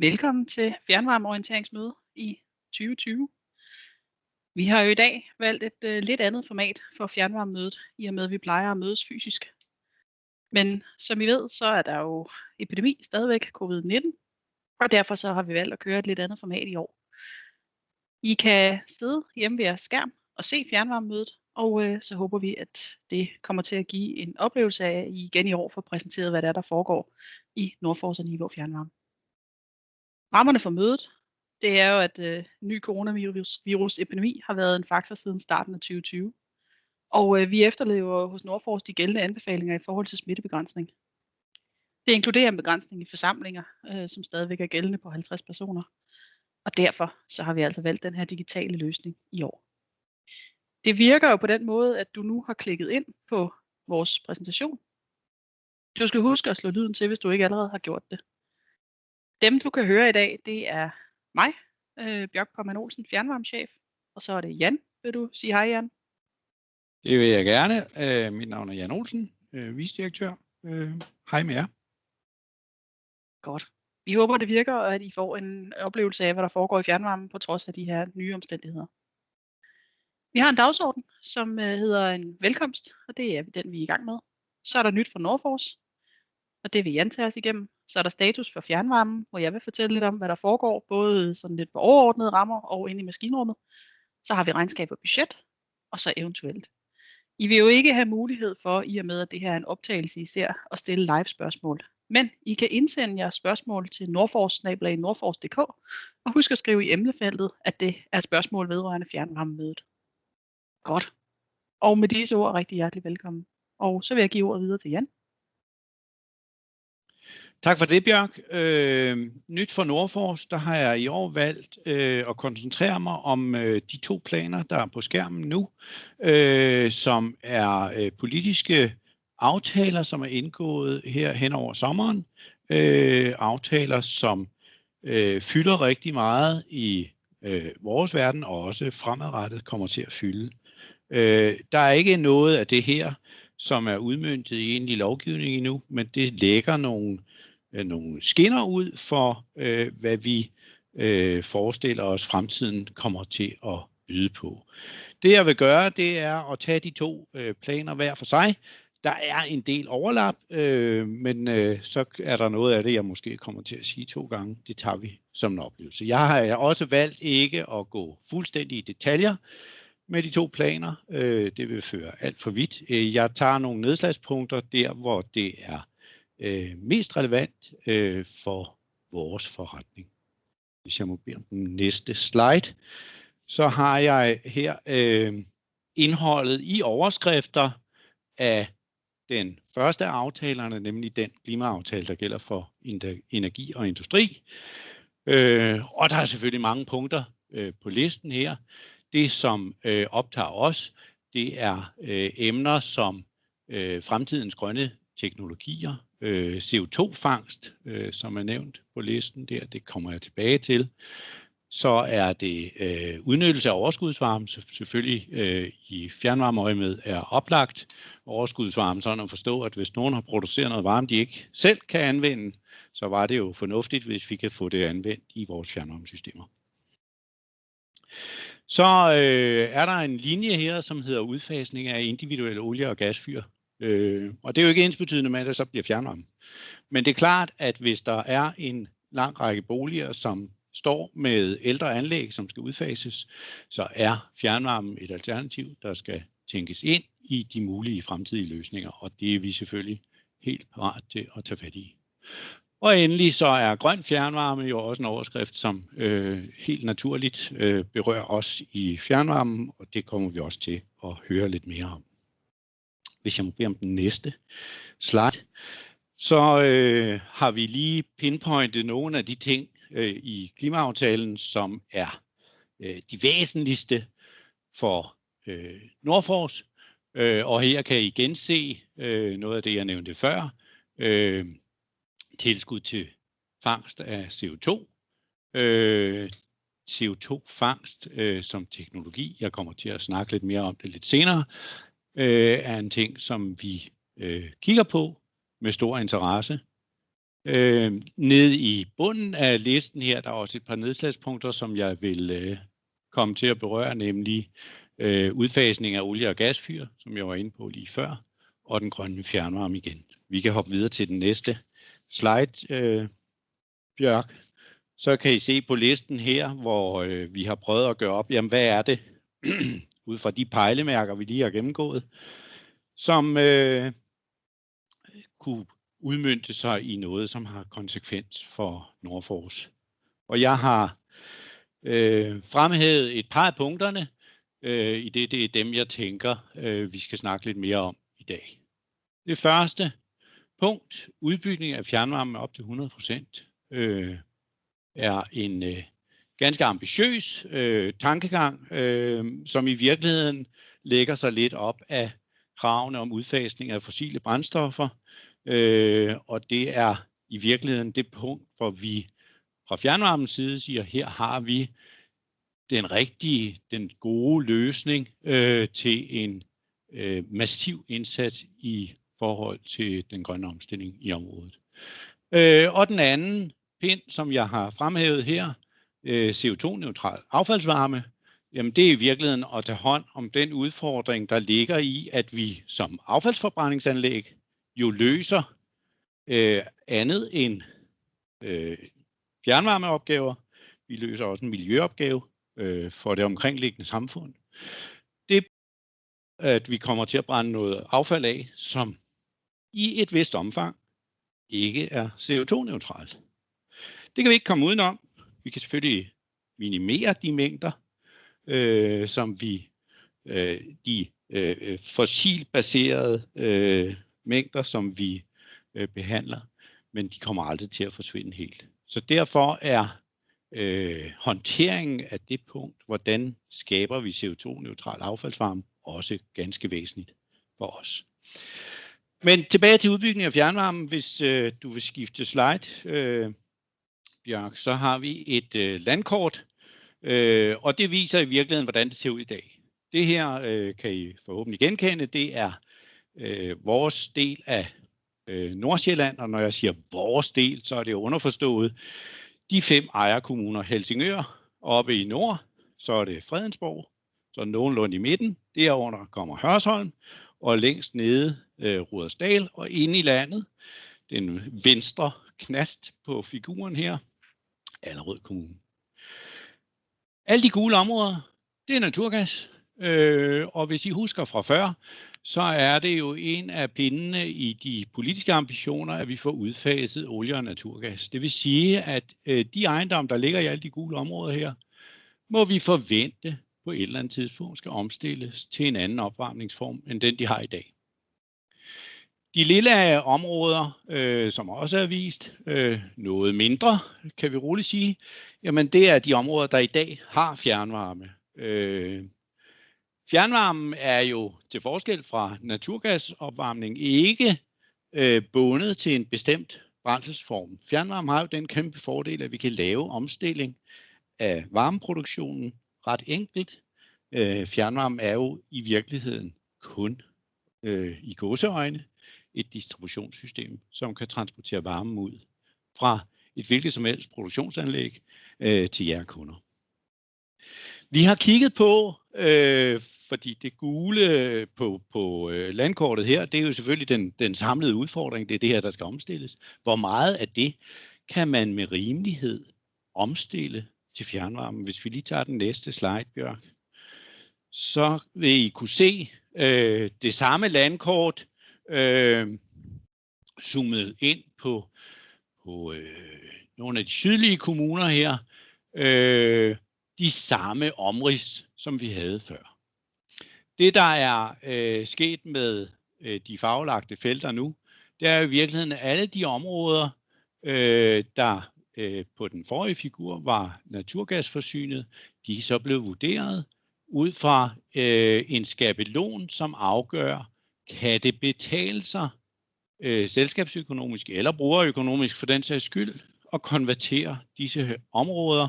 Velkommen til fjernvarmeorienteringsmøde i 2020. Vi har jo i dag valgt et lidt andet format for fjernvarmemødet, i og med at vi plejer at mødes fysisk. Men som I ved, så er der jo epidemi stadigvæk, covid-19, og derfor så har vi valgt at køre et lidt andet format i år. I kan sidde hjemme ved jeres skærm og se fjernvarmemødet, og så håber vi, at det kommer til at give en oplevelse af, at I igen i år får præsenteret, hvad der foregår i Nordfors og Nivå Fjernvarme. Rammerne for mødet, det er jo, at ny coronavirusepidemi har været en faktor siden starten af 2020. Og vi efterlever hos Nordfors de gældende anbefalinger i forhold til smittebegrænsning. Det inkluderer en begrænsning i forsamlinger, som stadigvæk er gældende på 50 personer. Og derfor så har vi altså valgt den her digitale løsning i år. Det virker jo på den måde, at du nu har klikket ind på vores præsentation. Du skal huske at slå lyden til, hvis du ikke allerede har gjort det. Dem du kan høre i dag, det er mig, Bjørk Pommermann Olsen, fjernvarmechef, og så er det Jan. Vil du sige hej, Jan? Det vil jeg gerne. Mit navn er Jan Olsen, vicedirektør. Hej med jer. Godt. Vi håber, det virker, og at I får en oplevelse af, hvad der foregår i fjernvarmen, på trods af de her nye omstændigheder. Vi har en dagsorden, som hedder en velkomst, og det er den, vi er i gang med. Så er der nyt fra Nordfors, og det vil Jan tage os igennem. Så er der status for fjernvarmen, hvor jeg vil fortælle lidt om, hvad der foregår, både sådan lidt på overordnede rammer og inde i maskinrummet. Så har vi regnskab og budget, og så eventuelt. I vil jo ikke have mulighed for, i og med at det her er en optagelse, I ser, at stille live spørgsmål. Men I kan indsende jeres spørgsmål til nordfors@nordfors.dk, og husk at skrive i emnefeltet, at det er spørgsmål vedrørende fjernvarmemødet. Godt. Og med disse ord, rigtig hjertelig velkommen. Og så vil jeg give ordet videre til Jan. Tak for det, Bjørk. Nyt for Nordfors, der har jeg i år valgt at koncentrere mig om de 2 planer, der er på skærmen nu, som er politiske aftaler, som er indgået her hen over sommeren. Aftaler, som fylder rigtig meget i vores verden, og også fremadrettet kommer til at fylde. Der er ikke noget af det her, som er udmøntet i egentlig lovgivning endnu, men det lægger nogle skinner ud for, hvad vi forestiller os fremtiden kommer til at byde på. Det jeg vil gøre, det er at tage de 2 planer hver for sig. Der er en del overlap, men så er der noget af det, jeg måske kommer til at sige 2 gange. Det tager vi som en oplevelse. Jeg har også valgt ikke at gå fuldstændig i detaljer med de 2 planer. Det vil føre alt for vidt. Jeg tager nogle nedslagspunkter der, hvor det er mest relevant for vores forretning. Hvis jeg må bede om den næste slide, så har jeg her indholdet i overskrifter af den første af aftalerne, nemlig den klimaaftale, der gælder for energi og industri. Og der er selvfølgelig mange punkter på listen her. Det, som optager os, det er emner som fremtidens grønne teknologier, CO2-fangst, som er nævnt på listen der, det kommer jeg tilbage til. Så er det udnyttelse af overskudsvarme, selvfølgelig i fjernvarmeøjemed er oplagt. Overskudsvarme, sådan at forstå, at hvis nogen har produceret noget varme, de ikke selv kan anvende, så var det jo fornuftigt, hvis vi kan få det anvendt i vores fjernvarmesystemer. Så er der en linje her, som hedder udfasning af individuelle olie- og gasfyr. Og det er jo ikke ensbetydende med, at det så bliver fjernvarme. Men det er klart, at hvis der er en lang række boliger, som står med ældre anlæg, som skal udfases, så er fjernvarme et alternativ, der skal tænkes ind i de mulige fremtidige løsninger. Og det er vi selvfølgelig helt parat til at tage fat i. Og endelig så er grøn fjernvarme jo også en overskrift, som helt naturligt berører os i fjernvarmen, og det kommer vi også til at høre lidt mere om. Hvis jeg må bede om den næste slide, så har vi lige pinpointet nogle af de ting i klimaaftalen, som er de væsentligste for Nordfors. Og her kan I igen se noget af det, jeg nævnte før. Tilskud til fangst af CO2. CO2-fangst som teknologi, jeg kommer til at snakke lidt mere om det lidt senere, er en ting, som vi kigger på med stor interesse. Nede i bunden af listen her, der er også et par nedslagspunkter, som jeg vil komme til at berøre, nemlig udfasning af olie- og gasfyr, som jeg var inde på lige før, og den grønne fjernvarme igen. Vi kan hoppe videre til den næste slide, Bjørk. Så kan I se på listen her, hvor vi har prøvet at gøre op, jamen hvad er det, ud fra de pejlemærker, vi lige har gennemgået, som kunne udmønte sig i noget, som har konsekvens for Nordfors. Og jeg har fremhævet et par af punkterne, i det er dem, jeg tænker, vi skal snakke lidt mere om i dag. Det første punkt, udbygning af fjernvarme op til 100%, er en ganske ambitiøs tankegang, som i virkeligheden lægger sig lidt op af kravene om udfasning af fossile brændstoffer, og det er i virkeligheden det punkt, hvor vi fra fjernvarmens side siger, her har vi den gode løsning til en massiv indsats i forhold til den grønne omstilling i området. Og den anden pind, som jeg har fremhævet her, CO2-neutral affaldsvarme, jamen det er i virkeligheden at tage hånd om den udfordring, der ligger i, at vi som affaldsforbrændingsanlæg jo løser andet end fjernvarmeopgaver. Vi løser også en miljøopgave for det omkringliggende samfund. Det at vi kommer til at brænde noget affald af, som i et vist omfang ikke er CO2-neutralt. Det kan vi ikke komme udenom. Vi kan selvfølgelig minimere de mængder, som vi de fossilbaserede mængder, som vi behandler, men de kommer aldrig til at forsvinde helt. Så derfor er håndteringen af det punkt, hvordan skaber vi CO2-neutral affaldsvarme, også ganske væsentligt for os. Men tilbage til udbygning af fjernvarmen, hvis du vil skifte slide, Bjørk, så har vi et landkort, og det viser i virkeligheden, hvordan det ser ud i dag. Det her kan I forhåbentlig genkende, det er vores del af Nordsjælland, og når jeg siger vores del, så er det underforstået de 5 ejerkommuner: Helsingør oppe i nord, så er det Fredensborg, så nogenlunde i midten, derunder kommer Hørsholm, og længst nede Rudersdal, og inde i landet, den venstre knast på figuren her, Allerød Kommune. Alle de gule områder, det er naturgas, og hvis I husker fra før, så er det jo en af pindene i de politiske ambitioner, at vi får udfaset olie og naturgas. Det vil sige, at de ejendomme, der ligger i alle de gule områder her, må vi forvente på et eller andet tidspunkt skal omstilles til en anden opvarmningsform, end den de har i dag. De lille områder, som også er vist, noget mindre, kan vi roligt sige, jamen det er de områder, der i dag har fjernvarme. Fjernvarmen er jo til forskel fra naturgasopvarmning ikke bundet til en bestemt brændselsform. Fjernvarme har jo den kæmpe fordel, at vi kan lave omstilling af varmeproduktionen ret enkelt. Fjernvarme er jo i virkeligheden kun i gåseøjne et distributionssystem, som kan transportere varmen ud fra et hvilket som helst produktionsanlæg til jer kunder. Vi har kigget på, fordi det gule på landkortet her, det er jo selvfølgelig den samlede udfordring, det er det her, der skal omstilles. Hvor meget af det kan man med rimelighed omstille til fjernvarme? Hvis vi lige tager den næste slide, Bjørk, så vil I kunne se det samme landkort zoomet ind på nogle af de sydlige kommuner her, de samme omrids, som vi havde før. Det, der er sket med de farvelagte felter nu, det er i virkeligheden, at alle de områder, der på den forrige figur var naturgasforsynet, de er så blevet vurderet ud fra en skabelon, som afgør, kan det betale sig selskabsøkonomisk eller brugerøkonomisk for den sags skyld at konvertere disse områder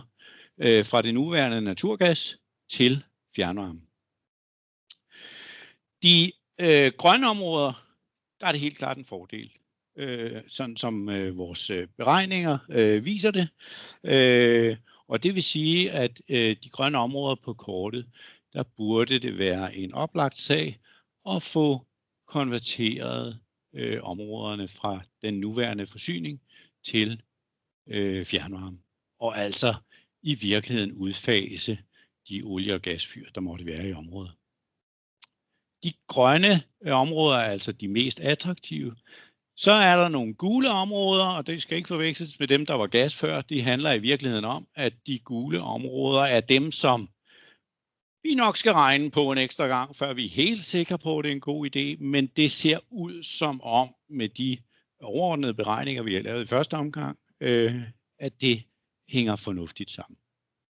fra det nuværende naturgas til fjernvarme. De grønne områder, der er det helt klart en fordel. sådan som vores beregninger viser det. Og det vil sige, at de grønne områder på kortet, der burde det være en oplagt sag at få konverteret områderne fra den nuværende forsyning til fjernvarme. Og altså i virkeligheden udfase de olie- og gasfyr, der måtte være i området. De grønne områder er altså de mest attraktive. Så er der nogle gule områder, og det skal ikke forveksles med dem, der var gas før. De handler i virkeligheden om, at de gule områder er dem, som vi nok skal regne på en ekstra gang, før vi er helt sikre på, at det er en god idé. Men det ser ud som om, med de overordnede beregninger, vi har lavet i første omgang, at det hænger fornuftigt sammen.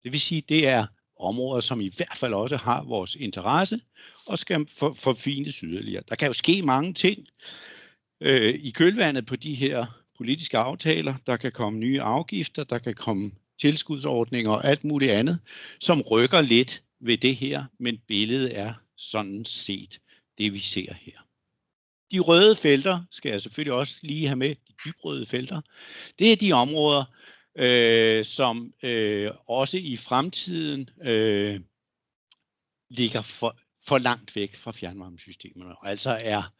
Det vil sige, at det er områder, som i hvert fald også har vores interesse og skal forfines yderligere. Der kan jo ske mange ting i kølvandet på de her politiske aftaler. Der kan komme nye afgifter, der kan komme tilskudsordninger og alt muligt andet, som rykker lidt ved det her, men billedet er sådan set det, vi ser her. De røde felter skal jeg selvfølgelig også lige have med, de dybrøde felter. Det er de områder, som også i fremtiden ligger for langt væk fra fjernvarmesystemerne, og altså er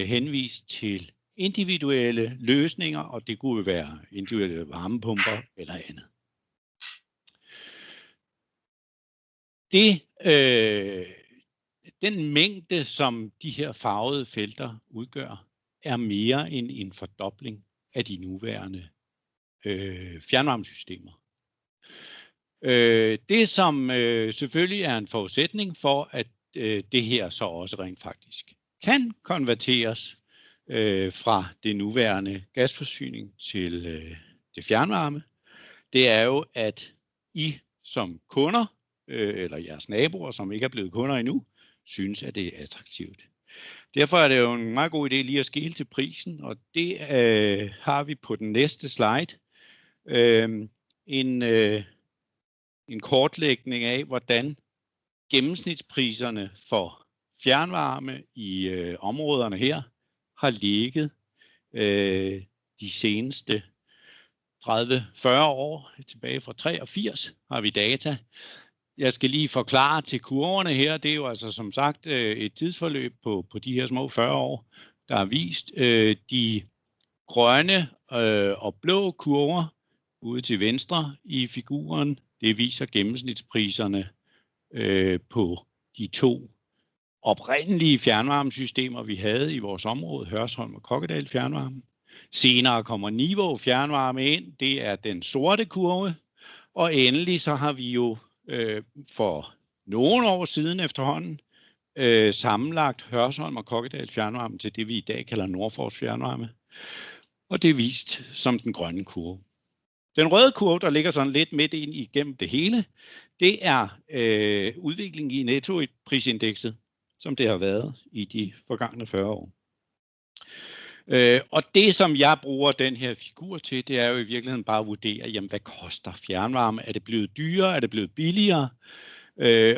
henvist til individuelle løsninger, og det kunne være individuelle varmepumper eller andet. Den mængde, som de her farvede felter udgør, er mere end en fordobling af de nuværende fjernvarmesystemer. Det, som selvfølgelig er en forudsætning for, at det her så også rent faktisk kan konverteres fra det nuværende gasforsyning til fjernvarme, det er jo, at I som kunder, eller jeres naboer, som ikke er blevet kunder endnu, synes, at det er attraktivt. Derfor er det jo en meget god idé lige at skele til prisen, og det har vi på den næste slide. En kortlægning af, hvordan gennemsnitspriserne for fjernvarme i områderne her har ligget de seneste 30-40 år. Tilbage fra 83 har vi data. Jeg skal lige forklare til kurverne her. Det er jo altså som sagt et tidsforløb på de her små 40 år, der har vist de grønne og blå kurver ude til venstre i figuren. Det viser gennemsnitspriserne på de to oprindelige fjernvarmesystemer, vi havde i vores område, Hørsholm og Kokkedal Fjernvarme. Senere kommer Nivå Fjernvarme ind, det er den sorte kurve. Og endelig så har vi jo for nogle år siden efterhånden sammenlagt Hørsholm og Kokkedal Fjernvarme til det, vi i dag kalder Nordfors Fjernvarme. Og det er vist som den grønne kurve. Den røde kurve, der ligger sådan lidt midt ind igennem det hele, det er udviklingen i nettoprisindekset, som det har været i de forgangne 40 år. Og det, som jeg bruger den her figur til, det er jo i virkeligheden bare at vurdere, jamen, hvad koster fjernvarme? Er det blevet dyrere? Er det blevet billigere?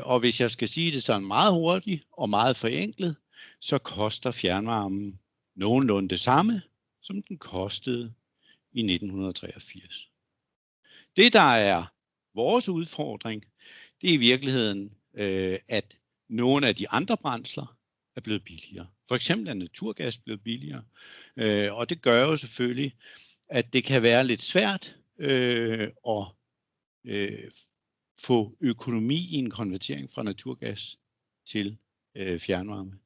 Og hvis jeg skal sige det sådan meget hurtigt og meget forenklet, så koster fjernvarmen nogenlunde det samme, som den kostede i 1983. Det, der er vores udfordring, det er i virkeligheden, at nogle af de andre brændsler er blevet billigere. For eksempel er naturgas blevet billigere, og det gør jo selvfølgelig, at det kan være lidt svært at få økonomi i en konvertering fra naturgas til fjernvarme.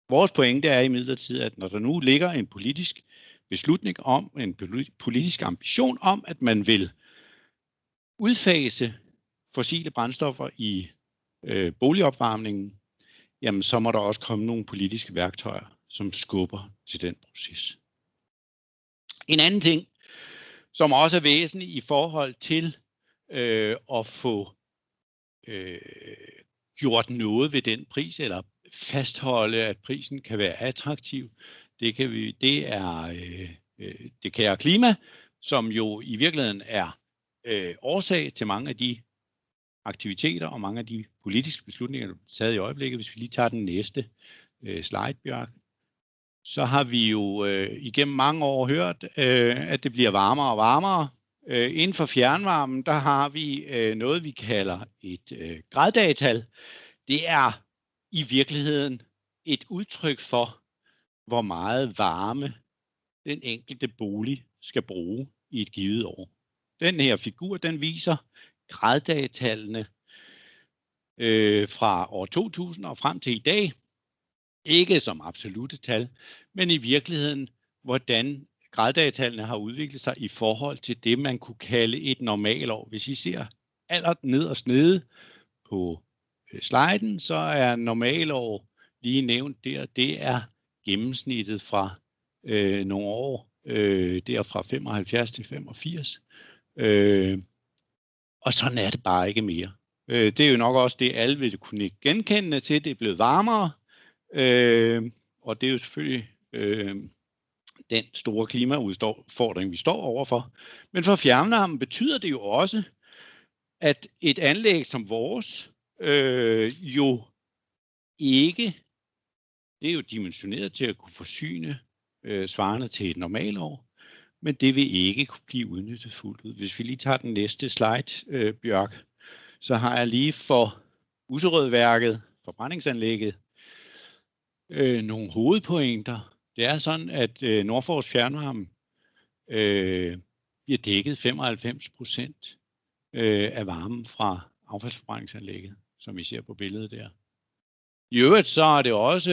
Vores pointe er imidlertid, at når der nu ligger en politisk beslutning om, en politisk ambition om, at man vil udfase fossile brændstoffer i boligopvarmningen, jamen så må der også komme nogle politiske værktøjer, som skubber til den proces. En anden ting, som også er væsentlig i forhold til at få gjort noget ved den pris, eller fastholde, at prisen kan være attraktiv, det er det kære klima, som jo i virkeligheden er årsag til mange af de aktiviteter og mange af de politiske beslutninger, der er taget i øjeblikket. Hvis vi lige tager den næste slide, Bjørk, så har vi jo igennem mange år hørt, at det bliver varmere og varmere. Inden for fjernvarmen, der har vi noget, vi kalder et graddagtal. Det er i virkeligheden et udtryk for, hvor meget varme den enkelte bolig skal bruge i et givet år. Den her figur, den viser graddagtallene fra år 2000 og frem til i dag. Ikke som absolutte tal, men i virkeligheden, hvordan graddagtallene har udviklet sig i forhold til det, man kunne kalde et normalår. Hvis I ser allernederst nede på sliden, så er normalår lige nævnt der. Det er gennemsnittet fra nogle år, der fra 75 til 85. Og sådan er det bare ikke mere. Det er jo nok også det, alle vil kunne genkende til. Det er blevet varmere, og det er jo selvfølgelig den store klimaudfordring, vi står overfor. Men for fjernvarmen betyder det jo også, at et anlæg som vores jo ikke, det er jo dimensioneret til at kunne forsyne svarende til et normalår, men det vil ikke kunne blive udnyttet fuldt ud. Hvis vi lige tager den næste slide, Bjørk, så har jeg lige for Userødværket, forbrændingsanlægget, nogle hovedpointer. Det er sådan, at Nordfors Fjernvarme bliver dækket 95% af varmen fra affaldsforbrændingsanlægget, som I ser på billedet der. I øvrigt så er det også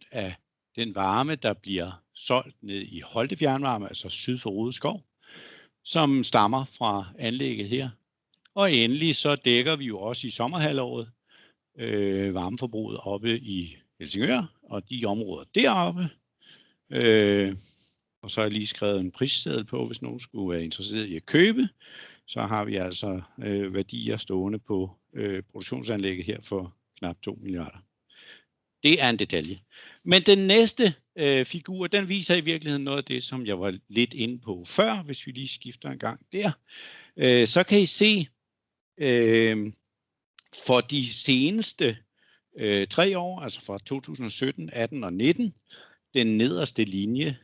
70% af den varme, der bliver solgt ned i Holte Fjernvarme, altså syd for Rudeskov, som stammer fra anlægget her. Og endelig så dækker vi jo også i sommerhalvåret varmeforbruget oppe i Helsingør og de områder deroppe. Og så har jeg lige skrevet en prisseddel på, hvis nogen skulle være interesseret i at købe. Så har vi altså værdier stående på produktionsanlægget her for knap 2 milliarder. Det er en detalje. Men den næste figur, den viser i virkeligheden noget af det, som jeg var lidt inde på før, hvis vi lige skifter en gang der. Så kan I se for de seneste 3 år, altså fra 2017, 18 og 19, den nederste linje,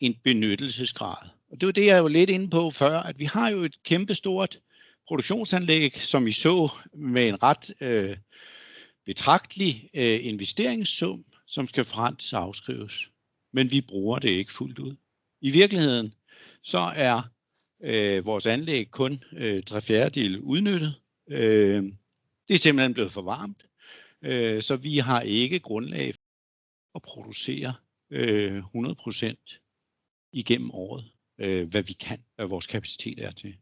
en benyttelsesgrad. Og det var det, jeg var lidt inde på før, at vi har jo et kæmpestort produktionsanlæg, som I så med en ret betragtelig investeringssum, som skal forrentes og afskrives. Men vi bruger det ikke fuldt ud. I virkeligheden så er vores anlæg kun 3/4 udnyttet. Det er simpelthen blevet for varmt, så vi har ikke grundlag for at producere 100% igennem året, hvad vi kan, hvad vores kapacitet er til.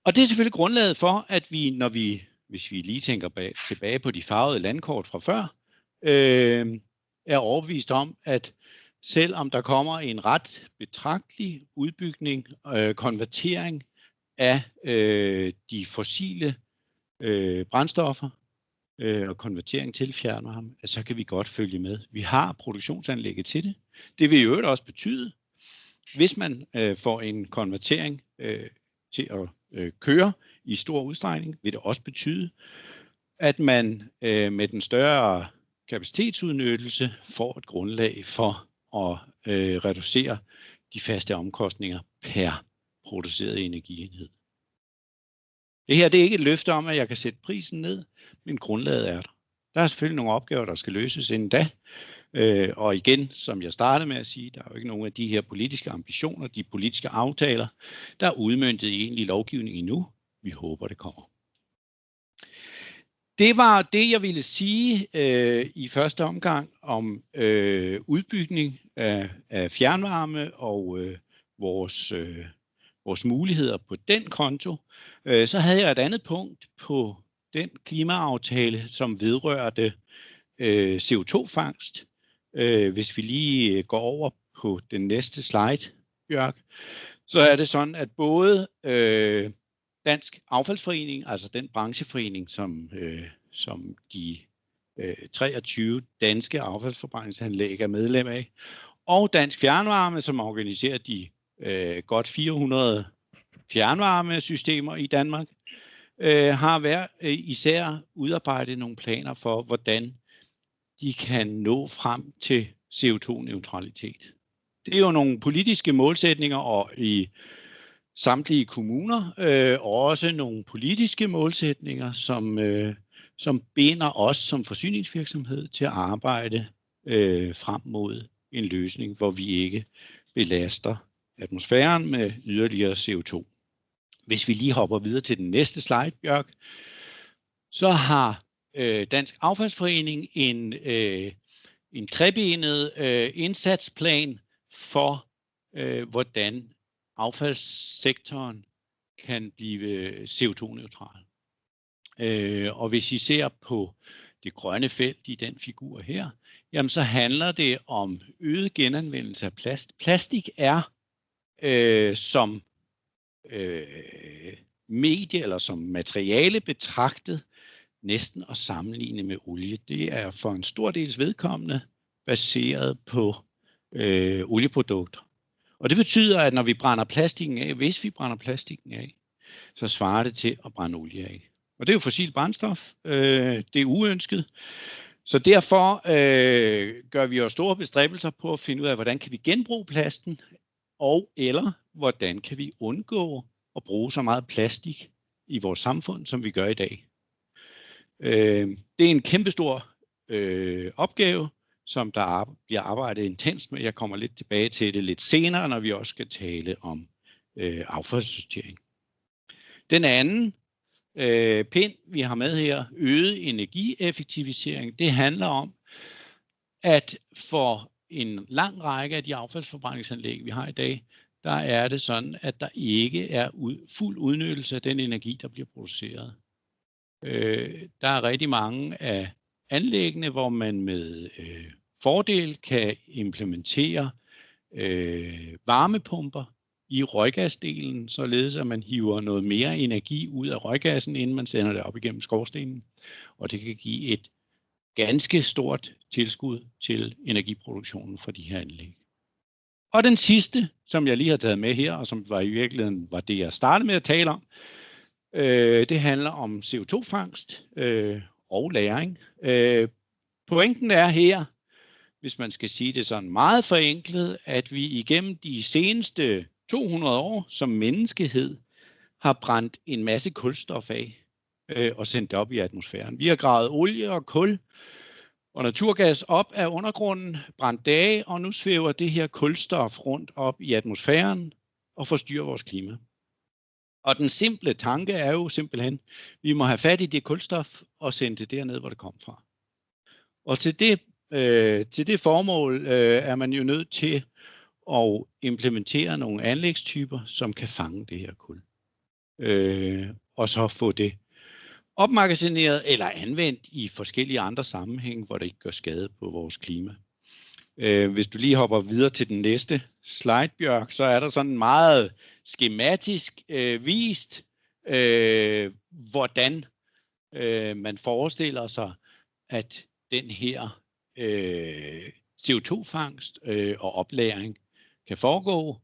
Og det er selvfølgelig grundlaget for, at vi, hvis vi lige tænker tilbage på de farvede landkort fra før, er overbevist om, at selvom der kommer en ret betragtelig udbygning, konvertering af de fossile brændstoffer og konvertering til fjernvarme, så kan vi godt følge med. Vi har produktionsanlægget til det. Det vil jo også betyde, hvis man får en konvertering til at køre i stor udstrækning, vil det også betyde, at man med den større kapacitetsudnyttelse får et grundlag for at reducere de faste omkostninger per produceret energienhed. Det her det er ikke et løfte om, at jeg kan sætte prisen ned, men grundlaget er der. Der er selvfølgelig nogle opgaver, der skal løses inden da. Og igen, som jeg startede med at sige, der er jo ikke nogen af de her politiske ambitioner, de politiske aftaler, der er udmøntet i egentlig lovgivning endnu. Vi håber, det kommer. Det var det, jeg ville sige i første omgang om udbygning af fjernvarme og vores muligheder på den konto. Så havde jeg et andet punkt på den klimaaftale, som vedrørte CO2-fangst. Hvis vi lige går over på den næste slide, Bjørk, så er det sådan, at både Dansk Affaldsforening, altså den brancheforening, som de 23 danske affaldsforbrændingsanlæg er medlem af, og Dansk Fjernvarme, som organiserer de godt 400 fjernvarmesystemer i Danmark, har hver især udarbejdet nogle planer for, hvordan de kan nå frem til CO2-neutralitet. Det er jo nogle politiske målsætninger, og i samtlige kommuner også nogle politiske målsætninger, som binder os som forsyningsvirksomhed til at arbejde frem mod en løsning, hvor vi ikke belaster atmosfæren med yderligere CO2. Hvis vi lige hopper videre til den næste slide, Bjørk, så har Dansk Affaldsforening en trebenet indsatsplan for, hvordan affaldssektoren kan blive CO2-neutral. Og hvis I ser på det grønne felt i den figur her, jamen så handler det om øget genanvendelse af plast. Plastik er som medie eller som materiale betragtet næsten at sammenligne med olie. Det er for en stor dels vedkommende baseret på olieprodukter. Og det betyder, at når vi brænder plastikken af, hvis vi brænder plastikken af, så svarer det til at brænde olie af. Og det er jo fossilt brændstof. Det er uønsket. Så derfor gør vi jo store bestræbelser på at finde ud af, hvordan kan vi genbruge plasten, og eller hvordan kan vi undgå at bruge så meget plastik i vores samfund, som vi gør i dag. Det er en kæmpestor opgave, som der bliver arbejdet intenst med. Jeg kommer lidt tilbage til det lidt senere, når vi også skal tale om affaldssortering. Den anden pind, vi har med her, øget energieffektivisering, det handler om, at for en lang række af de affaldsforbrændingsanlæg, vi har i dag, der er det sådan, at der ikke er fuld udnyttelse af den energi, der bliver produceret. Der er rigtig mange af anlæggene, hvor man med fordel kan implementere varmepumper i røggasdelen, således at man hiver noget mere energi ud af røggassen, inden man sender det op igennem skorstenen. Og det kan give et ganske stort tilskud til energiproduktionen for de her anlæg. Og den sidste, som jeg lige har taget med her, og som i virkeligheden var det, jeg startede med at tale om, det handler om CO2-fangst og lagring. Pointen er her, hvis man skal sige det sådan meget forenklet, at vi igennem de seneste 200 år som menneskehed har brændt en masse kulstof af og sendt det op i atmosfæren. Vi har gravet olie og kul og naturgas op af undergrunden, brændt det af, og nu svæver det her kulstof rundt op i atmosfæren og forstyrrer vores klima. Og den simple tanke er jo simpelthen, at vi må have fat i det kulstof og sende det derned, hvor det kom fra. Og til det formål er man jo nødt til at implementere nogle anlægstyper, som kan fange det her kul. Og så få det opmagasineret eller anvendt i forskellige andre sammenhænge, hvor det ikke gør skade på vores klima. Hvis du lige hopper videre til den næste slide, Bjørk, så er der sådan meget skematisk vist, hvordan man forestiller sig, at den her CO2-fangst og oplagring kan foregå.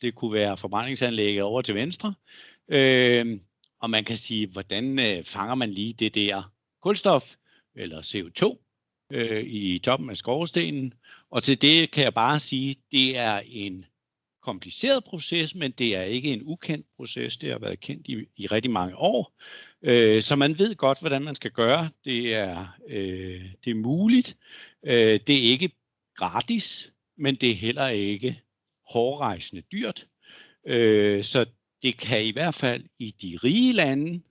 Det kunne være forbrændingsanlæg over til venstre. Og man kan sige, hvordan fanger man lige det der kulstof eller CO2 i toppen af skorstenen. Og til det kan jeg bare sige, det er en kompliceret proces, men det er ikke en ukendt proces. Det har været kendt i rigtig mange år. Så man ved godt, hvordan man skal gøre. Det er muligt. Det er ikke gratis, men det er heller ikke hårdrejsende dyrt. Så det kan i hvert fald i de rige lande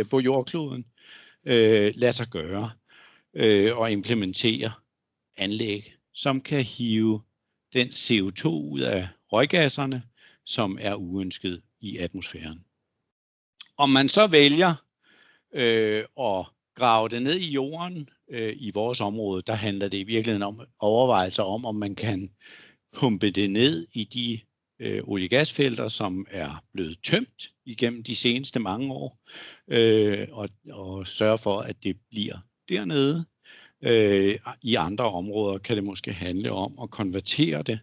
på jordkloden lade sig gøre og implementere anlæg, som kan hive den CO2 ud af røggasserne, som er uønsket i atmosfæren. Om man så vælger at grave det ned i jorden i vores område, der handler det i virkeligheden om overvejelser om man kan pumpe det ned i de oliegasfelter, som er blevet tømt igennem de seneste mange år, og sørge for, at det bliver dernede. I andre områder kan det måske handle om at konvertere det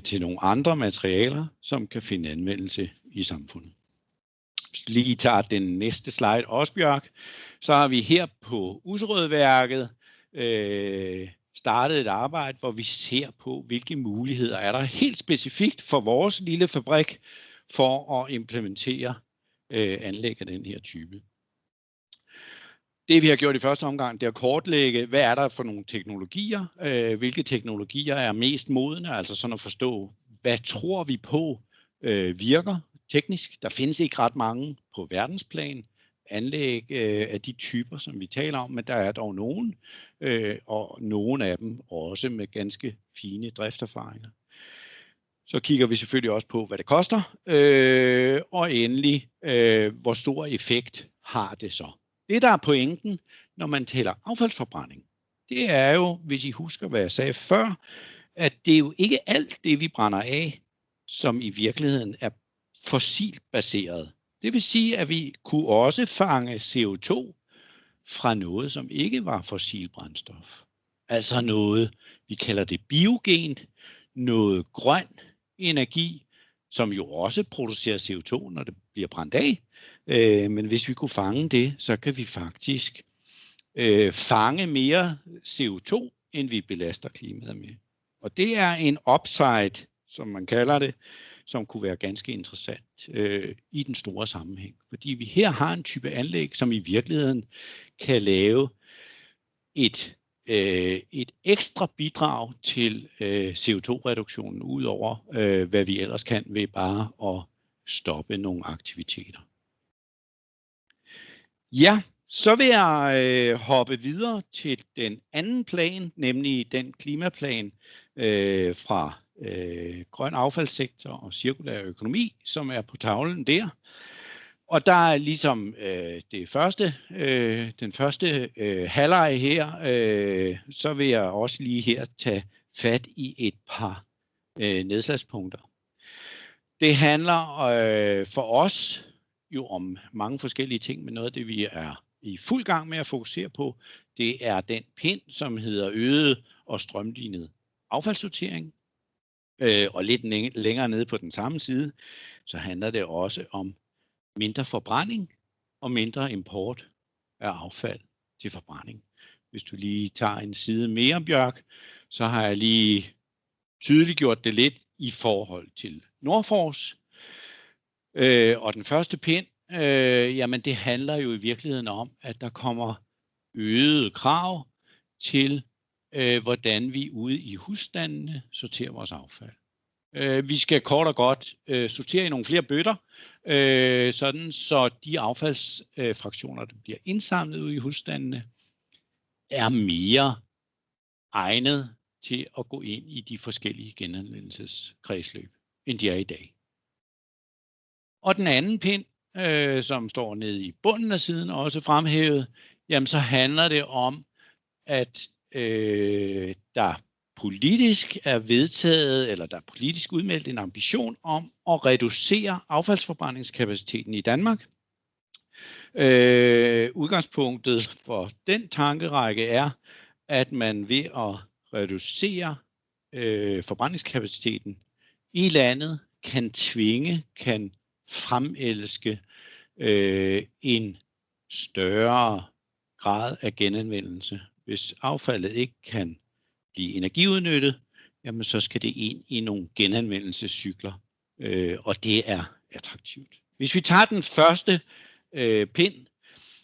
til nogle andre materialer, som kan finde anvendelse i samfundet. Hvis du lige tager den næste slide også, Bjørk, så har vi her på Userødværket startet et arbejde, hvor vi ser på, hvilke muligheder er der helt specifikt for vores lille fabrik for at implementere anlæg af den her type. Det vi har gjort i første omgang, det er at kortlægge, hvad er der for nogle teknologier, hvilke teknologier er mest modne, altså sådan at forstå, hvad tror vi på virker teknisk. Der findes ikke ret mange på verdensplan anlæg af de typer, som vi taler om, men der er dog nogen, og nogle af dem også med ganske fine drifterfaringer. Så kigger vi selvfølgelig også på, hvad det koster, og endelig, hvor stor effekt har det så. Det, der er pointen, når man taler affaldsforbrænding, det er jo, hvis I husker, hvad jeg sagde før, at det er jo ikke alt det, vi brænder af, som i virkeligheden er fossilt baseret. Det vil sige, at vi kunne også fange CO2 fra noget, som ikke var fossil brændstof. Altså noget, vi kalder det biogent, noget grøn energi, som jo også producerer CO2, når det bliver brændt af. Men hvis vi kunne fange det, så kan vi faktisk fange mere CO2, end vi belaster klimaet med. Og det er en upside, som man kalder det, som kunne være ganske interessant i den store sammenhæng. Fordi vi her har en type anlæg, som i virkeligheden kan lave et ekstra bidrag til CO2-reduktionen, ud over hvad vi ellers kan ved bare at stoppe nogle aktiviteter. Ja, så vil jeg hoppe videre til den anden plan, nemlig den klimaplan fra grøn affaldssektor og cirkulær økonomi, som er på tavlen der. Og der er ligesom den første halvleg her, så vil jeg også lige her tage fat i et par nedslagspunkter. Det handler for os jo om mange forskellige ting, men noget af det, vi er i fuld gang med at fokusere på, det er den pind, som hedder øget og strømlinet affaldssortering. Og lidt længere nede på den samme side, så handler det også om mindre forbrænding og mindre import af affald til forbrænding. Hvis du lige tager en side mere, Bjørk, så har jeg lige tydeligt gjort det lidt i forhold til Nordfors. Og den første pind, jamen det handler jo i virkeligheden om, at der kommer øgede krav til, hvordan vi ude i husstandene sorterer vores affald. Vi skal kort og godt sortere i nogle flere bøtter, sådan så de affaldsfraktioner, der bliver indsamlet ude i husstandene, er mere egnet til at gå ind i de forskellige genanvendelseskredsløb, end de er i dag. Og den anden pind, som står nede i bunden af siden, også fremhævet, jamen så handler det om, at der politisk er vedtaget, eller der er politisk udmeldt en ambition om at reducere affaldsforbrændingskapaciteten i Danmark. Udgangspunktet for den tankerække er, at man ved at reducere forbrændingskapaciteten i landet kan fremelske en større grad af genanvendelse. Hvis affaldet ikke kan blive energiudnyttet, jamen så skal det ind i nogle genanvendelsescykler, og det er attraktivt. Hvis vi tager den første pind,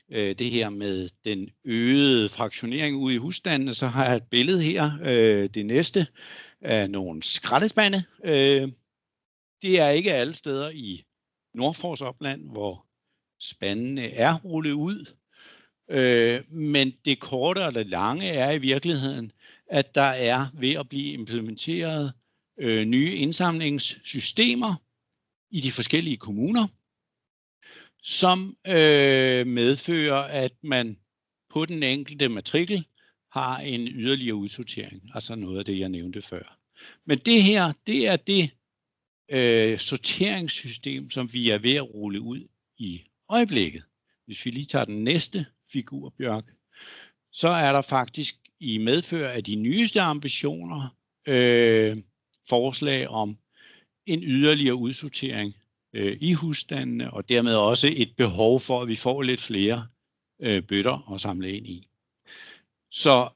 det her med den øgede fraktionering ude i husstandene, så har jeg et billede her, det næste, af nogle skraldespande. Det er ikke alle steder i Nordfors opland, hvor spandene er rullet ud, men det korte og det lange er i virkeligheden, at der er ved at blive implementeret nye indsamlingssystemer i de forskellige kommuner, som medfører, at man på den enkelte matrikel har en yderligere udsortering, altså noget af det, jeg nævnte før. Men det her, det er det sorteringssystem, som vi er ved at rulle ud i øjeblikket. Hvis vi lige tager den næste figur, Bjørk, så er der faktisk i medfør af de nyeste ambitioner forslag om en yderligere udsortering i husstandene, og dermed også et behov for, at vi får lidt flere bøtter at samle ind i. Så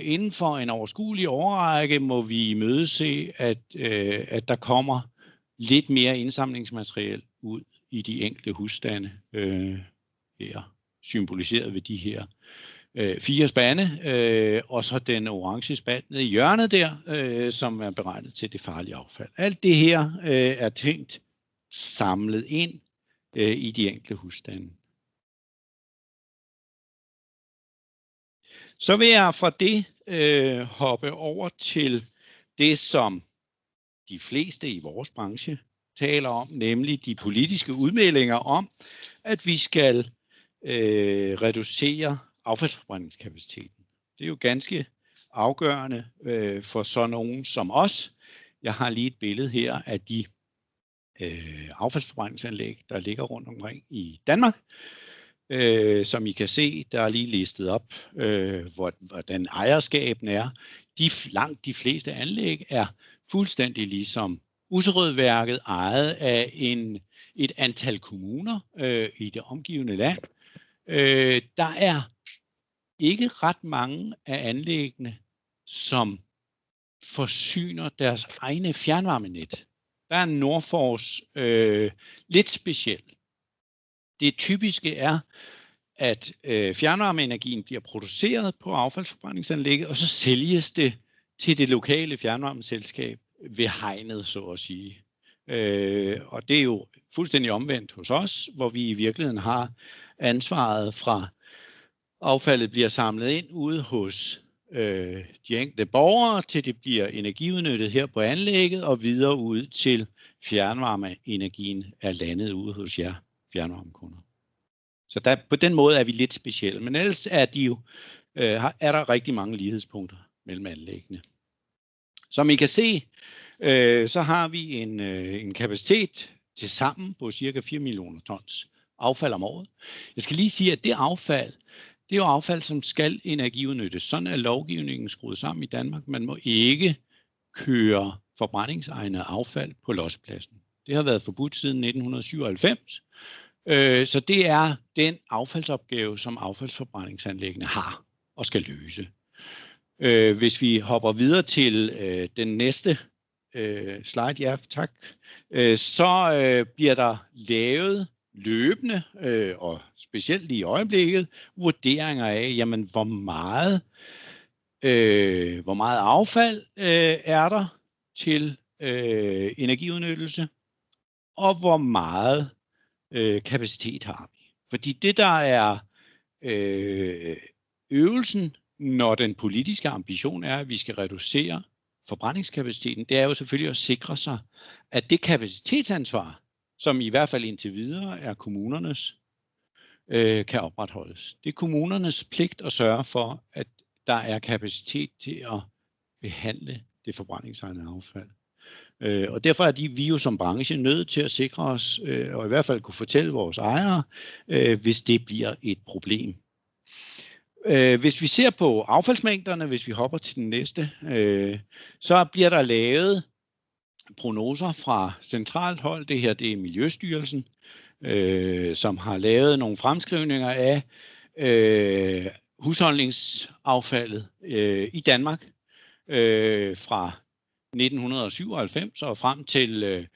inden for en overskuelig årrække må vi imødese, at der kommer lidt mere indsamlingsmateriel ud i de enkelte husstande, her symboliseret ved de her 4 spande, og så den orange spand nede i hjørnet der, som er beregnet til det farlige affald. Alt det her er tænkt samlet ind i de enkelte husstande. Så vil jeg fra det hoppe over til det, som de fleste i vores branche taler om, nemlig de politiske udmeldinger om, at vi skal reducere affaldsforbrændingskapaciteten. Det er jo ganske afgørende for sådan nogen som os. Jeg har lige et billede her af de affaldsforbrændingsanlæg, der ligger rundt omkring i Danmark. Som I kan se, der er lige listet op, hvordan ejerskaben er. Langt de fleste anlæg er fuldstændig ligesom Usserødværket ejet af et antal kommuner i det omgivende land. Der er ikke ret mange af anlæggene, som forsyner deres egne fjernvarmenet. Der er Nordfors lidt speciel. Det typiske er, at fjernvarmeenergien bliver produceret på affaldsforbrændingsanlægget, og så sælges det til det lokale fjernvarmeselskab ved hegnet, så at sige. Og det er jo fuldstændig omvendt hos os, hvor vi i virkeligheden har ansvaret fra affaldet bliver samlet ind ude hos de enkelte borgere, til det bliver energiudnyttet her på anlægget, og videre ud til fjernvarmeenergien er landet ude hos jer fjernvarmekunder. Så på den måde er vi lidt specielle, men ellers er der rigtig mange lighedspunkter mellem anlæggene. Som I kan se, så har vi en kapacitet til sammen på cirka 4 millioner tons affald om året. Jeg skal lige sige, at det affald, det er jo affald, som skal energiudnyttes. Sådan er lovgivningen skruet sammen i Danmark. Man må ikke køre forbrændingsegnede affald på lossepladsen. Det har været forbudt siden 1997. Så det er den affaldsopgave, som affaldsforbrændingsanlæggene har og skal løse. Hvis vi hopper videre til den næste slide, ja tak, så bliver der lavet løbende og specielt i øjeblikket vurderinger af, jamen, hvor meget affald er der til energiudnyttelse, og hvor meget kapacitet har vi. Fordi det, der er øvelsen, når den politiske ambition er, at vi skal reducere forbrændingskapaciteten, det er jo selvfølgelig at sikre sig, at det kapacitetsansvar, som i hvert fald indtil videre er kommunernes, kan opretholdes. Det er kommunernes pligt at sørge for, at der er kapacitet til at behandle det forbrændingsegnede affald. Og derfor er vi jo som branche nødt til at sikre os, og i hvert fald kunne fortælle vores ejere, hvis det bliver et problem. Hvis vi ser på affaldsmængderne, hvis vi hopper til den næste, så bliver der lavet prognoser fra centralt hold. Det her, det er Miljøstyrelsen, som har lavet nogle fremskrivninger af husholdningsaffaldet i Danmark fra 1997 og frem til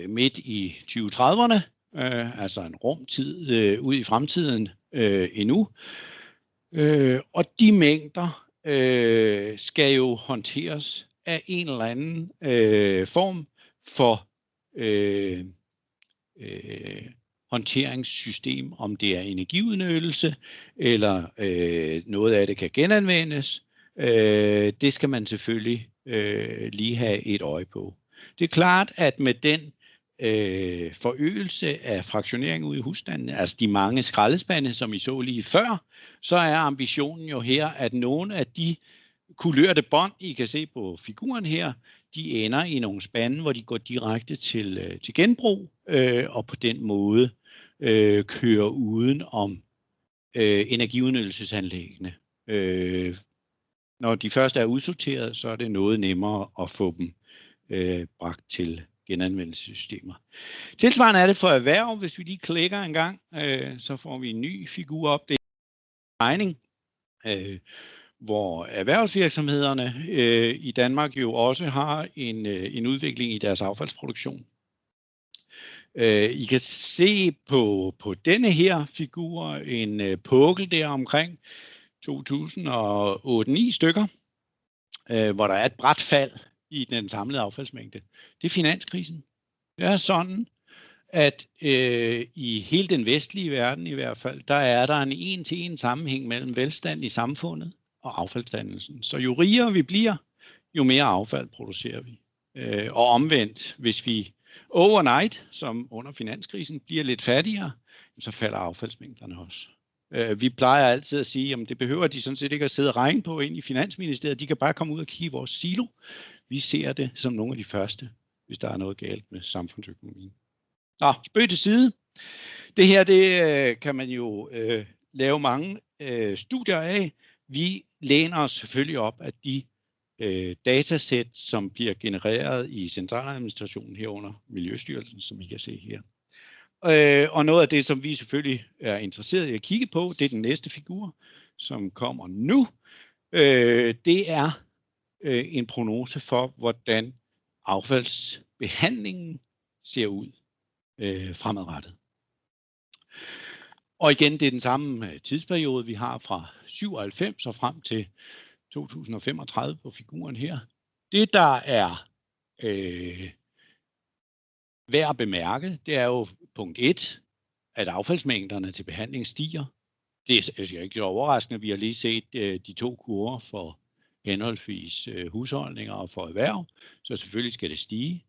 midt i 2030'erne, altså en rumtid ud i fremtiden endnu. Og de mængder skal jo håndteres af en eller anden form for håndteringssystem, om det er energiudnyttelse eller noget af det kan genanvendes. Det skal man selvfølgelig lige have et øje på. Det er klart, at med den forøgelse af fraktionering ude i husstandene, altså de mange skraldespande, som I så lige før, så er ambitionen jo her, at nogle af de kulørte bånd, I kan se på figuren her, de ender i nogle spande, hvor de går direkte til genbrug, og på den måde kører uden om energiudnyttelsesanlæggene. Når de først er udsorteret, så er det noget nemmere at få dem bragt til genanvendelsessystemer. Tilsvarende er det for erhverv. Hvis vi lige klikker en gang, så får vi en ny figur op. Det er regning. hvor erhvervsvirksomhederne i Danmark jo også har en udvikling i deres affaldsproduktion. I kan se på denne her figur en pukkel der omkring 2008-9 stykker, hvor der er et brat fald i den samlede affaldsmængde. Det er finanskrisen. Det er sådan, at i hele den vestlige verden i hvert fald, der er der en en-til-en sammenhæng mellem velstand i samfundet og affaldsdannelsen. Så jo rigere vi bliver, jo mere affald producerer vi. Og omvendt, hvis vi overnight, som under finanskrisen, bliver lidt fattigere, så falder affaldsmængderne også. Vi plejer altid at sige, at det behøver de sådan set ikke at sidde og regne på ind i Finansministeriet. De kan bare komme ud og kigge i vores silo. Vi ser det som nogle af de første, hvis der er noget galt med samfundsøkonomien. Nå, spøg til side. Det her, det kan man jo lave mange studier af. Vi læner os selvfølgelig op af de datasæt, som bliver genereret i centraladministrationen herunder Miljøstyrelsen, som I kan se her. Og noget af det, som vi selvfølgelig er interesseret i at kigge på, det er den næste figur, som kommer nu. Det er en prognose for, hvordan affaldsbehandlingen ser ud fremadrettet. Og igen, det er den samme tidsperiode, vi har fra 97 og frem til 2035 på figuren her. Det, der er værd at bemærke, det er jo punkt 1, at affaldsmængderne til behandling stiger. Det er ikke så overraskende. Vi har lige set de to kurver for henholdsvis husholdninger og for erhverv, så selvfølgelig skal det stige.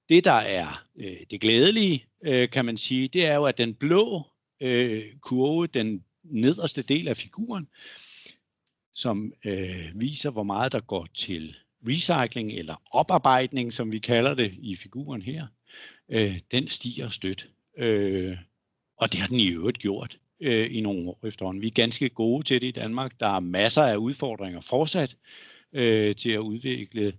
Det, der er det glædelige, kan man sige, det er jo, at den blå kurve, den nederste del af figuren, som viser, hvor meget der går til recycling eller oparbejdning, som vi kalder det i figuren her, den stiger stødt. Og det har den i øvrigt gjort i nogle år efterhånden. Vi er ganske gode til det i Danmark. Der er masser af udfordringer fortsat til at udvikle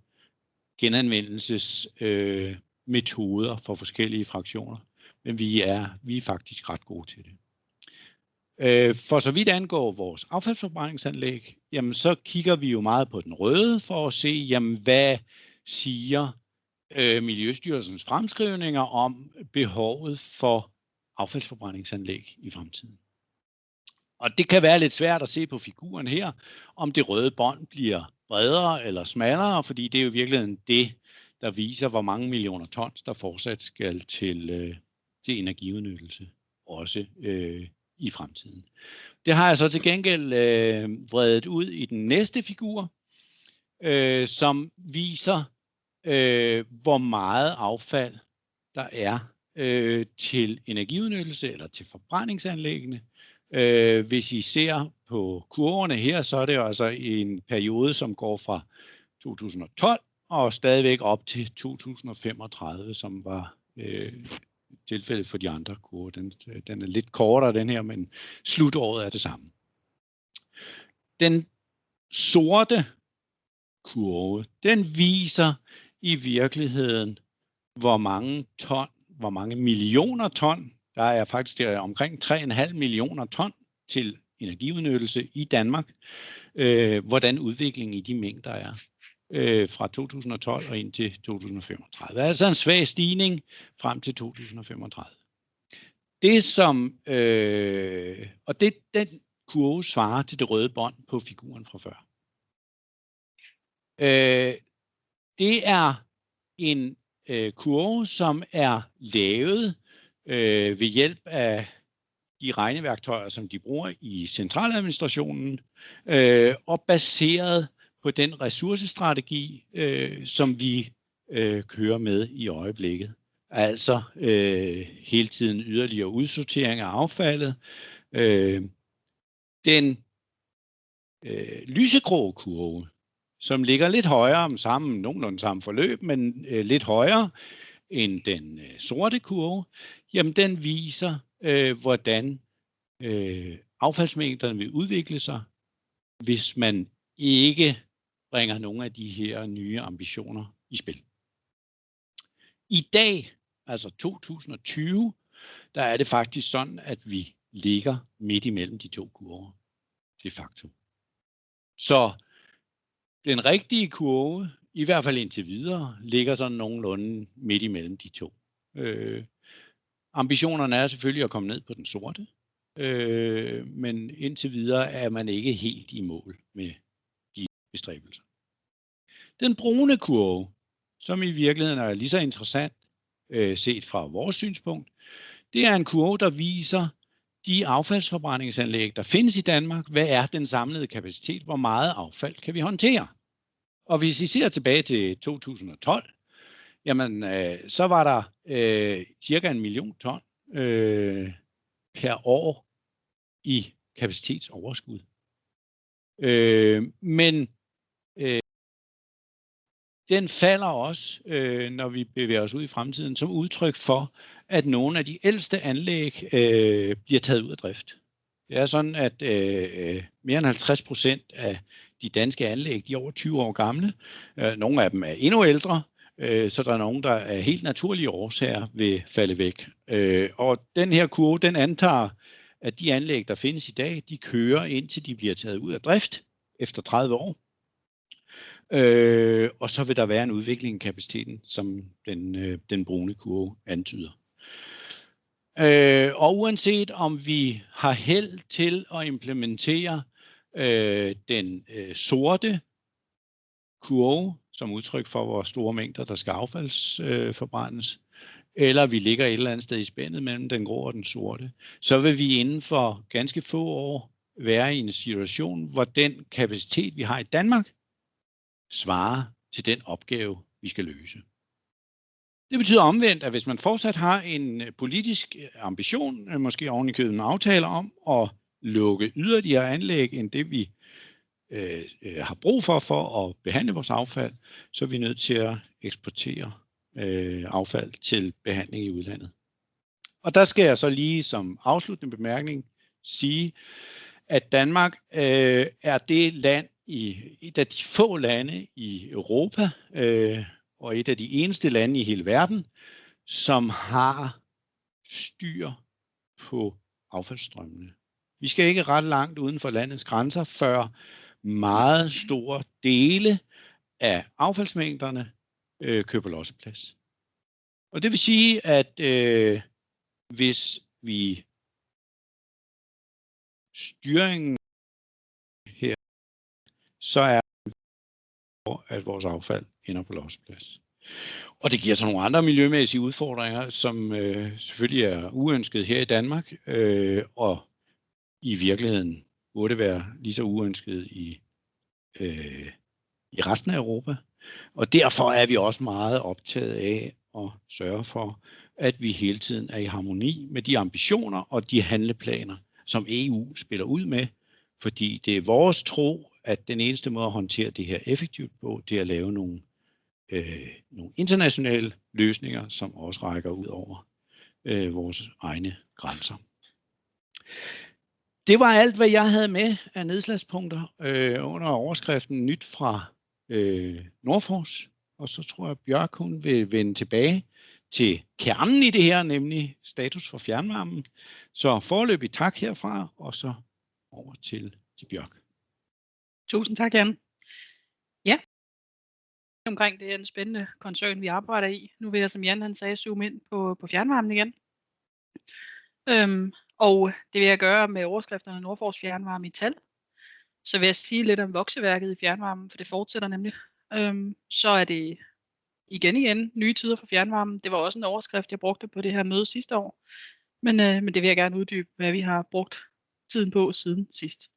genanvendelsesmetoder for forskellige fraktioner. Men vi er faktisk ret gode til det. For så vidt angår vores affaldsforbrændingsanlæg, jamen så kigger vi jo meget på den røde for at se, jamen hvad siger Miljøstyrelsens fremskrivninger om behovet for affaldsforbrændingsanlæg i fremtiden. Og det kan være lidt svært at se på figuren her, om det røde bånd bliver bredere eller smallere, fordi det er jo i virkeligheden det, der viser, hvor mange millioner tons, der fortsat skal til energiudnyttelse, også i fremtiden. Det har jeg så til gengæld vredet ud i den næste figur, som viser, hvor meget affald der er til energiudnyttelse eller til forbrændingsanlæggene. Hvis I ser på kurverne her, så er det altså en periode, som går fra 2012 og stadigvæk op til 2035, som var tilfældet for de andre kurver. Den er lidt kortere, den her, men slutåret er det samme. Den sorte kurve, den viser i virkeligheden, hvor mange millioner ton, der er faktisk omkring 3,5 millioner ton til energiudnyttelse i Danmark, hvordan udviklingen i de mængder er fra 2012 og ind til 2035. Altså en svag stigning frem til 2035. Det som, og den kurve svarer til det røde bånd på figuren fra før. Det er en kurve, som er lavet ved hjælp af de regneværktøjer, som de bruger i centraladministrationen, og baseret på den ressourcestrategi, som vi kører med i øjeblikket. Altså hele tiden yderligere udsortering af affaldet. Den lysegrå kurve, som ligger lidt højere, nogenlunde samme forløb, men lidt højere end den sorte kurve, jamen den viser, hvordan affaldsmængderne vil udvikle sig, hvis man ikke bringer nogle af de her nye ambitioner i spil. I dag, altså 2020, der er det faktisk sådan, at vi ligger midt imellem de to kurver, de facto. Så den rigtige kurve, i hvert fald indtil videre, ligger sådan nogenlunde midt imellem de to. Ambitionerne er selvfølgelig at komme ned på den sorte, men indtil videre er man ikke helt i mål med de bestræbelser. Den brune kurve, som i virkeligheden er lige så interessant set fra vores synspunkt, det er en kurve, der viser de affaldsforbrændingsanlæg, der findes i Danmark. Hvad er den samlede kapacitet? Hvor meget affald kan vi håndtere? Og hvis I ser tilbage til 2012, jamen, så var der cirka 1 million ton per år i kapacitetsoverskud. Men den falder også, når vi bevæger os ud i fremtiden, som udtryk for, at nogle af de ældste anlæg bliver taget ud af drift. Det er sådan, at mere end 50% af de danske anlæg, de er over 20 år gamle. Nogle af dem er endnu ældre, så der er nogle, der af helt naturlige årsager vil falde væk. Og den her kurve, den antager, at de anlæg, der findes i dag, de kører indtil de bliver taget ud af drift efter 30 år. Og så vil der være en udvikling i kapaciteten, som den brune kurve antyder. Og uanset om vi har held til at implementere den sorte kurve som udtryk for, hvor store mængder der skal affaldsforbrændes, eller vi ligger et eller andet sted i spændet mellem den grå og den sorte, så vil vi inden for ganske få år være i en situation, hvor den kapacitet, vi har i Danmark, svarer til den opgave, vi skal løse. Det betyder omvendt, at hvis man fortsat har en politisk ambition, måske oven i købet en aftale om at lukke yderligere anlæg end det, vi har brug for at behandle vores affald, så er vi nødt til at eksportere affald til behandling i udlandet. Og der skal jeg så lige som afsluttende bemærkning sige, at Danmark er det land, et af de få lande i Europa, og et af de eneste lande i hele verden, som har styr på affaldsstrømmene. Vi skal ikke ret langt uden for landets grænser, før meget store dele af affaldsmængderne køber losseplads. Og det vil sige, at hvis vi styringen her, så er det at vores affald ender på losseplads. Og det giver så nogle andre miljømæssige udfordringer, som selvfølgelig er uønsket her i Danmark, og i virkeligheden burde være lige så uønsket i resten af Europa. Og derfor er vi også meget optaget af at sørge for, at vi hele tiden er i harmoni med de ambitioner og de handleplaner, som EU spiller ud med, fordi det er vores tro, at den eneste måde at håndtere det her effektivt på, det er at lave nogle internationale løsninger, som også rækker ud over vores egne grænser. Det var alt, hvad jeg havde med af nedslagspunkter under overskriften Nyt fra Nordfors. Og så tror jeg, Bjørk hun vil vende tilbage til kernen i det her, nemlig status for fjernvarmen. Så foreløbig tak herfra, og så over til Bjørk. Tusind tak, Jan. Ja, omkring det er en spændende koncern, vi arbejder i. Nu vil jeg, som Jan han sagde, zoome ind på fjernvarmen igen. Og det vil jeg gøre med overskrifterne Nordfors fjernvarme i tal. Så vil jeg sige lidt om vokseværket i fjernvarmen, for det fortsætter nemlig. Så er det igen nye tider for fjernvarmen. Det var også en overskrift, jeg brugte på det her møde sidste år. Men det vil jeg gerne uddybe, hvad vi har brugt tiden på siden sidst.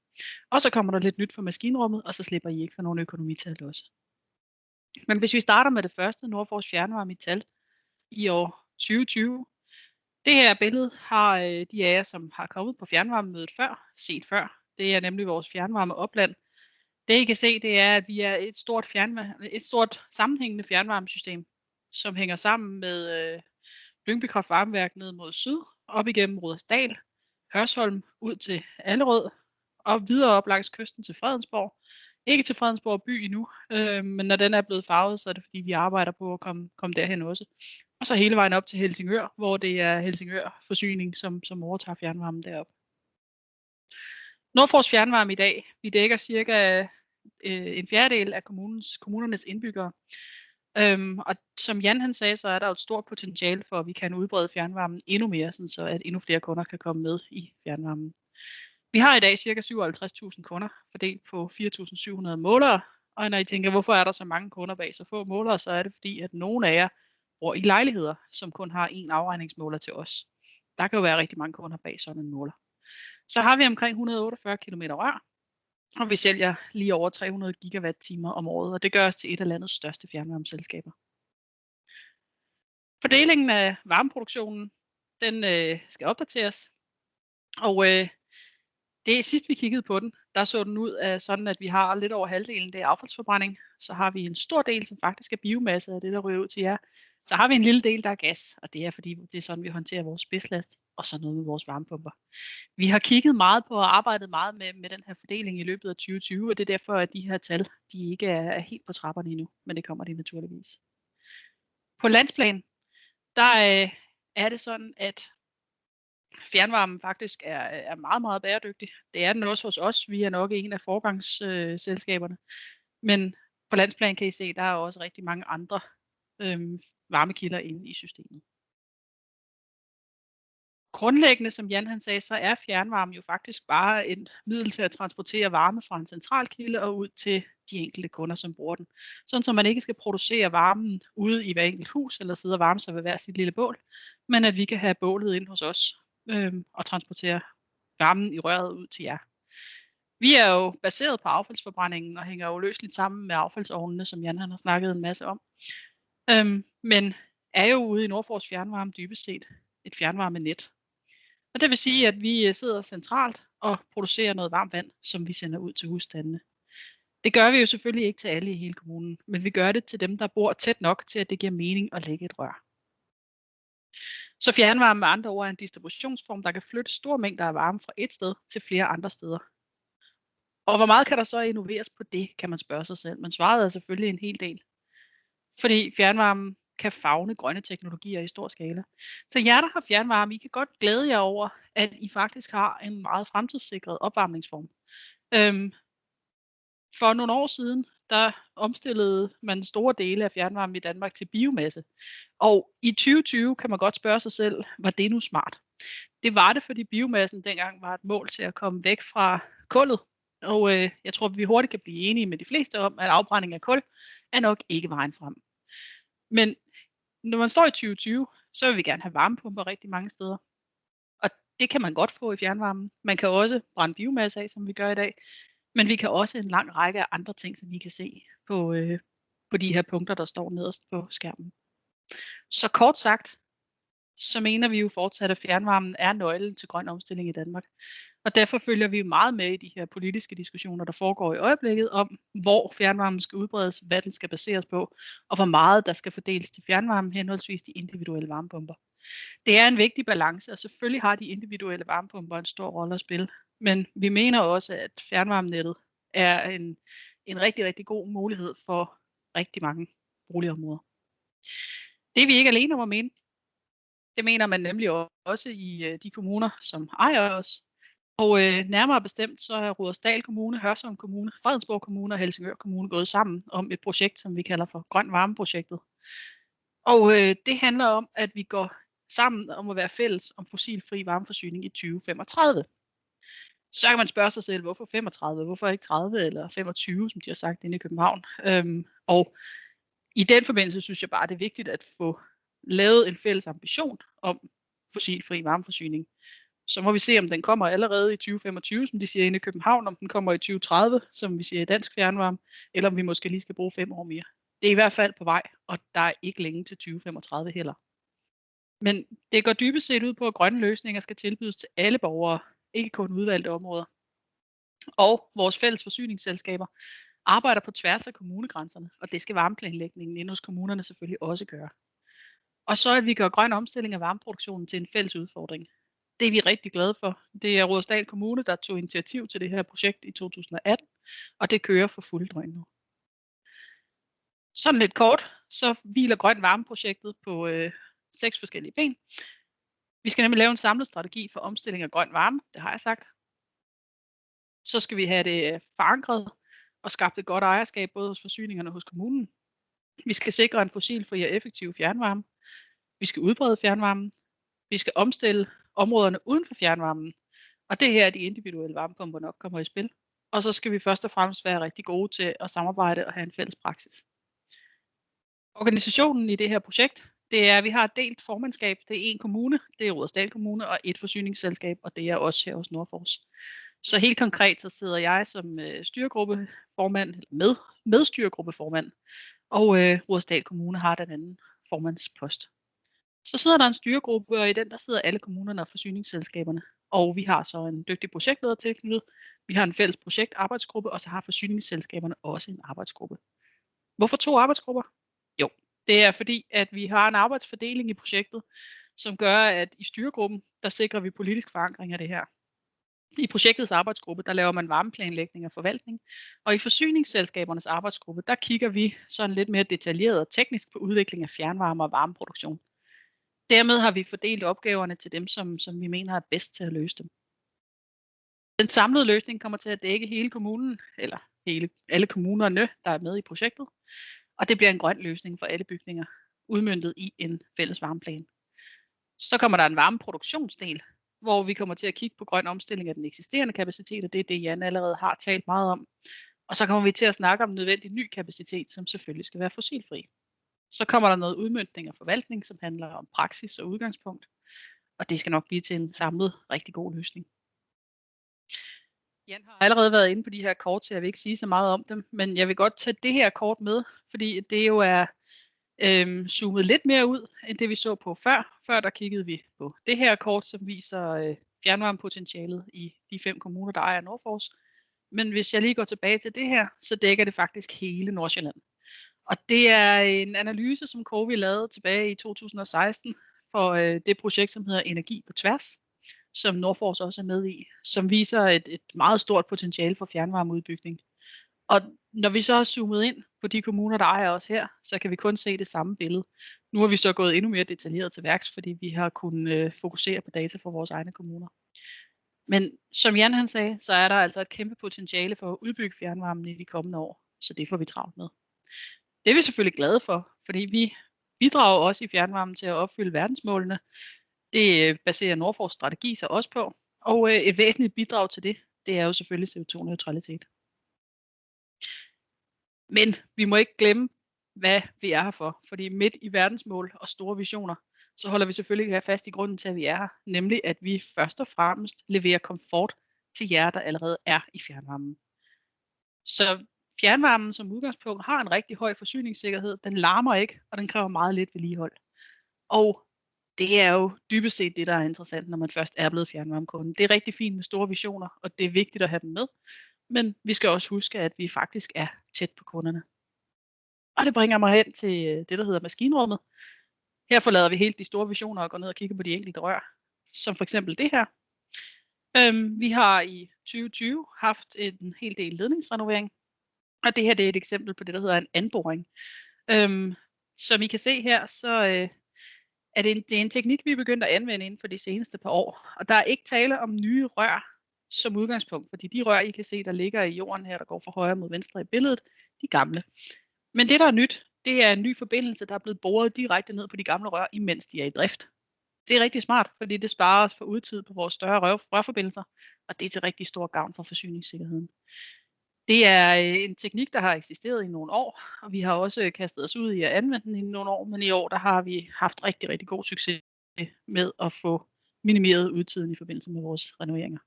Og så kommer der lidt nyt for maskinrummet, og så slipper I ikke for nogle økonomital også. Men hvis vi starter med det første, Nordfors fjernvarme i tal i år 2020. Det her billede har de af jer, som har kommet på fjernvarmemødet set før. Det er nemlig vores fjernvarmeopland. Det I kan se, det er, at vi er et stort sammenhængende fjernvarmesystem, som hænger sammen med Lyngby Kraft-Varmeværk ned mod syd, op igennem Rudersdal, Hørsholm ud til Allerød, og videre op langs kysten til Fredensborg. Ikke til Fredensborg by endnu, men når den er blevet farvet, så er det fordi, vi arbejder på at komme derhen også. Og så hele vejen op til Helsingør, hvor det er Helsingør Forsyning, som overtager fjernvarmen deroppe. Nordfors fjernvarme i dag, vi dækker cirka en fjerdedel af kommunernes indbyggere. Og som Jan han sagde, så er der jo et stort potentiale for, at vi kan udbrede fjernvarmen endnu mere, sådan så at endnu flere kunder kan komme med i fjernvarmen. Vi har i dag ca. 57.000 kunder fordelt på 4.700 målere, og når I tænker, hvorfor er der så mange kunder bag så få målere, så er det fordi, at nogle af jer bor i lejligheder, som kun har én afregningsmåler til os. Der kan jo være rigtig mange kunder bag sådan en måler. Så har vi omkring 148 km rør, og vi sælger lige over 300 gigawatt-timer om året, og det gør os til et af landets største fjernvarmeselskaber. Fordelingen af varmeproduktionen, den skal opdateres, og det sidst vi kiggede på den, der så den ud af sådan, at vi har lidt over halvdelen, det er affaldsforbrænding. Så har vi en stor del, som faktisk er biomasse af det, der ryger ud til jer. Så har vi en lille del, der er gas, og det er fordi, det er sådan, vi håndterer vores spidslast, og så noget med vores varmepumper. Vi har kigget meget på og arbejdet meget med den her fordeling i løbet af 2020, og det er derfor, at de her tal, de ikke er helt på trapperne endnu, men det kommer de naturligvis. På landsplan, der er det sådan, at fjernvarmen faktisk er meget, meget bæredygtig. Det er den også hos os. Vi er nok en af forgangsselskaberne. Men på landsplan kan I se, der er også rigtig mange andre varmekilder inde i systemet. Grundlæggende, som Jan han sagde, så er fjernvarmen jo faktisk bare et middel til at transportere varme fra en centralkilde og ud til de enkelte kunder, som bruger den. Sådan så man ikke skal producere varmen ude i hver enkelt hus, eller sidde og varme sig ved hver sit lille bål, men at vi kan have bålet ind hos os og transportere varmen i røret ud til jer. Vi er jo baseret på affaldsforbrændingen og hænger jo løseligt sammen med affaldsovnene, som Jan han har snakket en masse om. Men er jo ude i Nordfors Fjernvarme dybest set et fjernvarmenet. Og det vil sige, at vi sidder centralt og producerer noget varmt vand, som vi sender ud til husstandene. Det gør vi jo selvfølgelig ikke til alle i hele kommunen, men vi gør det til dem, der bor tæt nok til, at det giver mening at lægge et rør. Så fjernvarme med andre ord er en distributionsform, der kan flytte store mængder af varme fra et sted til flere andre steder. Og hvor meget kan der så innoveres på det, kan man spørge sig selv. Men svaret er selvfølgelig en hel del. Fordi fjernvarmen kan favne grønne teknologier i stor skala. Så jer, der har fjernvarme, I kan godt glæde jer over, at I faktisk har en meget fremtidssikret opvarmningsform. For nogle år siden, der omstillede man store dele af fjernvarmen i Danmark til biomasse. Og i 2020 kan man godt spørge sig selv, var det nu smart? Det var det, fordi biomassen dengang var et mål til at komme væk fra kullet. Og jeg tror, vi hurtigt kan blive enige med de fleste om, at afbrænding af kul er nok ikke vejen frem. Men når man står i 2020, så vil vi gerne have varmepumper rigtig mange steder. Og det kan man godt få i fjernvarmen. Man kan også brænde biomasse af, som vi gør i dag. Men vi kan også en lang række af andre ting, som vi kan se på de her punkter, der står nederst på skærmen. Så kort sagt, så mener vi jo fortsat, at fjernvarmen er nøglen til grøn omstilling i Danmark. Og derfor følger vi meget med i de her politiske diskussioner, der foregår i øjeblikket om, hvor fjernvarmen skal udbredes, hvad den skal baseres på, og hvor meget der skal fordeles til fjernvarmen, henholdsvis de individuelle varmepumper. Det er en vigtig balance, og selvfølgelig har de individuelle varmepumper en stor rolle at spille. Men vi mener også, at fjernvarmenettet er en rigtig, rigtig god mulighed for rigtig mange boligområder. Det er vi ikke alene om at mene. Det mener man nemlig også i de kommuner, som ejer os. Og nærmere bestemt, så er Rudersdal Kommune, Hørsholm Kommune, Fredensborg Kommune og Helsingør Kommune gået sammen om et projekt, som vi kalder for Grøn Varme-projektet. Og det handler om, at vi går sammen om at være fælles om fossilfri varmeforsyning i 2035. Så kan man spørge sig selv, hvorfor 35? Hvorfor ikke 30 eller 25, som de har sagt inde i København? Og i den forbindelse synes jeg bare, det er vigtigt at få lavet en fælles ambition om fossilfri varmeforsyning. Så må vi se, om den kommer allerede i 2025, som de siger inde i København, om den kommer i 2030, som vi siger i Dansk Fjernvarme, eller om vi måske lige skal bruge 5 år mere. Det er i hvert fald på vej, og der er ikke længe til 2035 heller. Men det går dybest set ud på, at grønne løsninger skal tilbydes til alle borgere, ikke kun udvalgte områder. Og vores fælles forsyningsselskaber arbejder på tværs af kommunegrænserne, og det skal varmeplanlægningen inde hos kommunerne selvfølgelig også gøre. Og så at vi gør grøn omstilling af varmeproduktionen til en fælles udfordring. Det er vi rigtig glade for. Det er Rudersdal Kommune, der tog initiativ til det her projekt i 2018, og det kører for fuld drøn nu. Sådan lidt kort, så hviler Grøn Varme-projektet på 6 forskellige ben. Vi skal nemlig lave en samlet strategi for omstilling af grøn varme, det har jeg sagt. Så skal vi have det forankret og skabt et godt ejerskab både hos forsyningerne og hos kommunen. Vi skal sikre en fossilfri og effektiv fjernvarme. Vi skal udbrede fjernvarmen. Vi skal omstille områderne uden for fjernvarmen. Og det her er de individuelle varmepumper nok kommer i spil. Og så skal vi først og fremmest være rigtig gode til at samarbejde og have en fælles praksis. Organisationen i det her projekt, det er, at vi har et delt formandskab. Det er en kommune, det er Rudersdal Kommune, og et forsyningsselskab, og det er også her hos Nordfors. Så helt konkret, så sidder jeg som styregruppeformand, eller medstyregruppeformand, og Rudersdal Kommune har den anden formandspost. Så sidder der en styregruppe, og i den der sidder alle kommunerne og forsyningsselskaberne. Og vi har så en dygtig projektleder tilknyttet. Vi har en fælles projektarbejdsgruppe, og så har forsyningsselskaberne også en arbejdsgruppe. Hvorfor 2 arbejdsgrupper? Jo, det er fordi, at vi har en arbejdsfordeling i projektet, som gør, at i styregruppen, der sikrer vi politisk forankring af det her. I projektets arbejdsgruppe, der laver man varmeplanlægning og forvaltning, og i forsyningsselskabernes arbejdsgruppe, der kigger vi sådan lidt mere detaljeret og teknisk på udvikling af fjernvarme og varmeproduktion. Dermed har vi fordelt opgaverne til dem, som vi mener er bedst til at løse dem. Den samlede løsning kommer til at dække hele kommunen, eller alle kommunerne, der er med i projektet, og det bliver en grøn løsning for alle bygninger, udmøntet i en fælles varmeplan. Så kommer der en varmeproduktionsdel, hvor vi kommer til at kigge på grøn omstilling af den eksisterende kapacitet, og det er det, Jan allerede har talt meget om. Og så kommer vi til at snakke om nødvendig ny kapacitet, som selvfølgelig skal være fossilfri. Så kommer der noget udmøntning og forvaltning, som handler om praksis og udgangspunkt, og det skal nok blive til en samlet rigtig god løsning. Jan har allerede været inde på de her kort, så jeg vil ikke sige så meget om dem, men jeg vil godt tage det her kort med, fordi det jo er zoomet lidt mere ud, end det vi så på før. Før der kiggede vi på det her kort, som viser fjernvarmepotentialet i de 5 kommuner, der ejer Nordfors. Men hvis jeg lige går tilbage til det her, så dækker det faktisk hele Nordsjælland. Og det er en analyse, som Cowi lavede tilbage i 2016 for det projekt, som hedder Energi på Tværs, som Nordfors også er med i, som viser et meget stort potentiale for fjernvarmeudbygning. Og når vi så har zoomet ind på de kommuner, der ejer os her, så kan vi kun se det samme billede. Nu har vi så gået endnu mere detaljeret til værks, fordi vi har kunnet fokusere på data for vores egne kommuner. Men som Jan han sagde, så er der altså et kæmpe potentiale for at udbygge fjernvarmen i de kommende år, så det får vi travlt med. Det er vi selvfølgelig glade for, fordi vi bidrager også i fjernvarmen til at opfylde verdensmålene. Det baserer Nordfors strategi sig også på, og et væsentligt bidrag til det er jo selvfølgelig CO2-neutralitet. Men vi må ikke glemme, hvad vi er her for, fordi midt i verdensmål og store visioner, så holder vi selvfølgelig fast i grunden til, at vi er her, nemlig at vi først og fremmest leverer komfort til jer, der allerede er i fjernvarmen. Så fjernvarmen som udgangspunkt har en rigtig høj forsyningssikkerhed, den larmer ikke, og den kræver meget lidt vedligehold. Og det er jo dybest set det, der er interessant, når man først er blevet fjernvarmekunde. Det er rigtig fint med store visioner, og det er vigtigt at have dem med, men vi skal også huske, at vi faktisk er tæt på kunderne. Og det bringer mig hen til det, der hedder maskinrummet. Her forlader vi helt de store visioner og går ned og kigger på de enkelte rør, som for eksempel det her. Vi har i 2020 haft en hel del ledningsrenovering, og det her det er et eksempel på det, der hedder en anboring. Som I kan se her, så er det er en teknik, vi er begyndt at anvende inden for de seneste par år. Og der er ikke tale om nye rør som udgangspunkt, fordi de rør, I kan se, der ligger i jorden her, der går fra højre mod venstre i billedet, de er gamle. Men det, der er nyt, det er en ny forbindelse, der er blevet boret direkte ned på de gamle rør, imens de er i drift. Det er rigtig smart, fordi det sparer os for udtid på vores større rørforbindelser, og det er til rigtig stor gavn for forsyningssikkerheden. Det er en teknik, der har eksisteret i nogle år, og vi har også kastet os ud i at anvende den i nogle år, men i år der har vi haft rigtig, rigtig god succes med at få minimeret udtiden i forbindelse med vores renoveringer.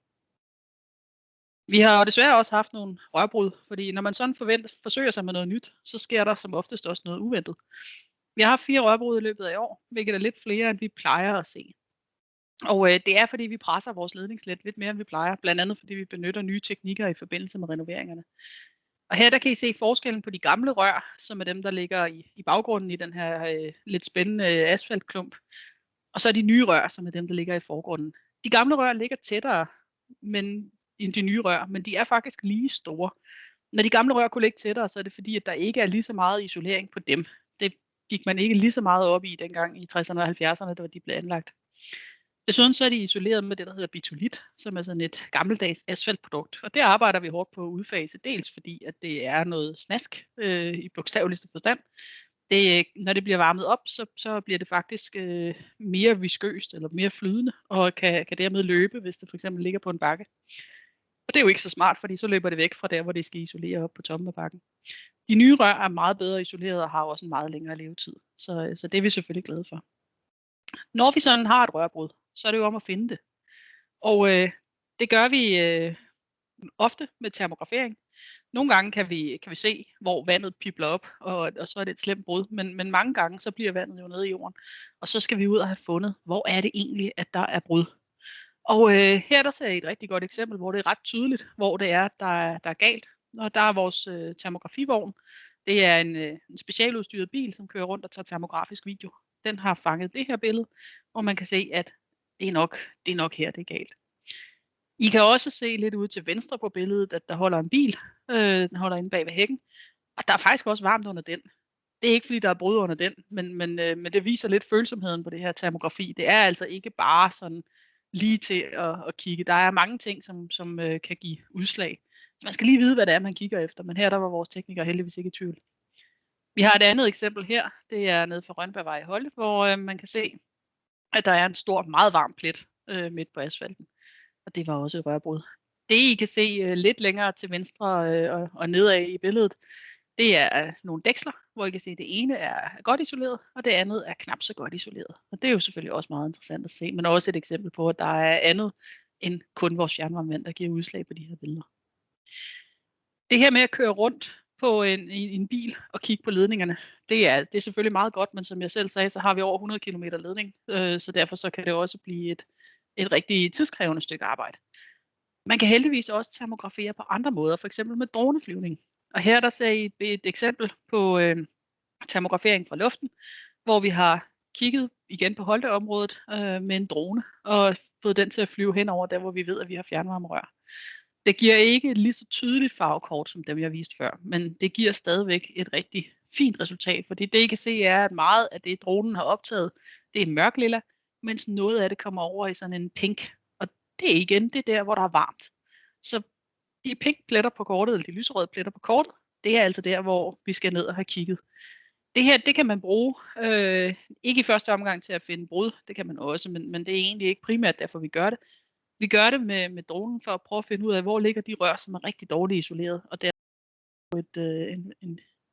Vi har jo desværre også haft nogle rørbrud, fordi når man sådan forsøger sig med noget nyt, så sker der som oftest også noget uventet. Vi har haft 4 rørbrud i løbet af år, hvilket er lidt flere, end vi plejer at se. Og det er, fordi vi presser vores ledningsnet lidt mere, end vi plejer, blandt andet fordi vi benytter nye teknikker i forbindelse med renoveringerne. Og her der kan I se forskellen på de gamle rør, som er dem, der ligger i baggrunden i den her lidt spændende asfaltklump, og så de nye rør, som er dem, der ligger i forgrunden. De gamle rør ligger tættere end de nye rør, men de er faktisk lige store. Når de gamle rør kunne ligge tættere, så er det fordi, at der ikke er lige så meget isolering på dem. Det gik man ikke lige så meget op i dengang i 60'erne og 70'erne, da de blev anlagt. Desuden så er de isoleret med det, der hedder bitulit, som er sådan et gammeldags asfaltprodukt. Og det arbejder vi hårdt på at udfase, dels fordi at det er noget snask i bogstaveligste forstand. Når det bliver varmet op, så bliver det faktisk mere viskøst eller mere flydende, og kan dermed løbe, hvis det for eksempel ligger på en bakke. Og det er jo ikke så smart, fordi så løber det væk fra der, hvor det skal isolere op på toppen af bakken. De nye rør er meget bedre isoleret og har også en meget længere levetid, så det er vi selvfølgelig glade for. Når vi sådan har et rørbrud, så er det jo om at finde det. Og det gør vi ofte med termografering. Nogle gange kan vi se, hvor vandet pibler op, og så er det et slemt brud. Men mange gange så bliver vandet jo nede i jorden. Og så skal vi ud og have fundet, hvor er det egentlig, at der er brud. Og her der ser jeg et rigtig godt eksempel, hvor det er ret tydeligt, hvor det er, der er galt. Og der er vores termografivogn. Det er en specialudstyret bil, som kører rundt og tager termografisk video. Den har fanget det her billede, hvor man kan se, at det er nok her, det er galt. I kan også se lidt ude til venstre på billedet, at der holder en bil. Den holder inde bag ved hækken. Og der er faktisk også varmt under den. Det er ikke fordi, der er brud under den, men det viser lidt følsomheden på det her termografi. Det er altså ikke bare sådan lige til at kigge. Der er mange ting, som kan give udslag. Så man skal lige vide, hvad det er, man kigger efter. Men her der var vores teknikere heldigvis ikke i tvivl. Vi har et andet eksempel her. Det er nede for Rønbergvej i Holte, hvor man kan se, at der er en stor, meget varm plet midt på asfalten. Og det var også et rørbrud. Det I kan se lidt længere til venstre og nedad i billedet, det er nogle dæksler, hvor I kan se, at det ene er godt isoleret, og det andet er knap så godt isoleret. Og det er jo selvfølgelig også meget interessant at se, men også et eksempel på, at der er andet end kun vores fjernvarmevand, der giver udslag på de her billeder. Det her med at køre rundt på en bil og kigge på ledningerne, det er selvfølgelig meget godt, men som jeg selv sagde, så har vi over 100 km ledning, så derfor så kan det også blive et rigtig tidskrævende stykke arbejde. Man kan heldigvis også termografere på andre måder, f.eks. med droneflyvning. Og her der ser I et eksempel på termografering fra luften, hvor vi har kigget igen på Holteområdet med en drone og fået den til at flyve hen over der, hvor vi ved, at vi har fjernvarmerør. Det giver ikke et lige så tydeligt farvekort, som dem jeg viste før, men det giver stadigvæk et rigtig fint resultat, fordi det I kan se er, at meget af det dronen har optaget, det er mørklilla, mens noget af det kommer over i sådan en pink. Og det er igen det der, hvor der er varmt. Så de pink pletter på kortet, eller de lyserøde pletter på kortet, det er altså der, hvor vi skal ned og have kigget. Det her, det kan man bruge, ikke i første omgang til at finde brud, det kan man også, men det er egentlig ikke primært derfor, vi gør det. Vi gør det med dronen for at prøve at finde ud af, hvor ligger de rør, som er rigtig dårligt isoleret, og der er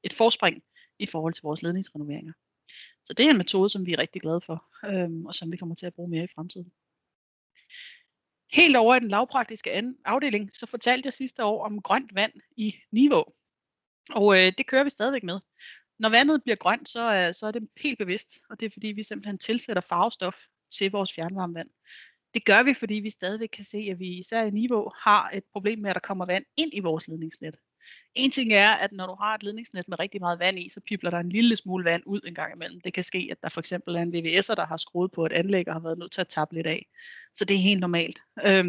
et forspring i forhold til vores ledningsrenoveringer. Så det er en metode, som vi er rigtig glade for, og som vi kommer til at bruge mere i fremtiden. Helt over i den lavpraktiske afdeling, så fortalte jeg sidste år om grønt vand i Nivå. Og det kører vi stadigvæk med. Når vandet bliver grønt, så er det helt bevidst, og det er fordi, vi simpelthen tilsætter farvestof til vores fjernvarmevand. Det gør vi, fordi vi stadigvæk kan se, at vi især i Nivå har et problem med, at der kommer vand ind i vores ledningsnet. En ting er, at når du har et ledningsnet med rigtig meget vand i, så pibler der en lille smule vand ud en gang imellem. Det kan ske, at der for eksempel er en VVS'er, der har skruet på et anlæg og har været nødt til at tappe lidt af. Så det er helt normalt.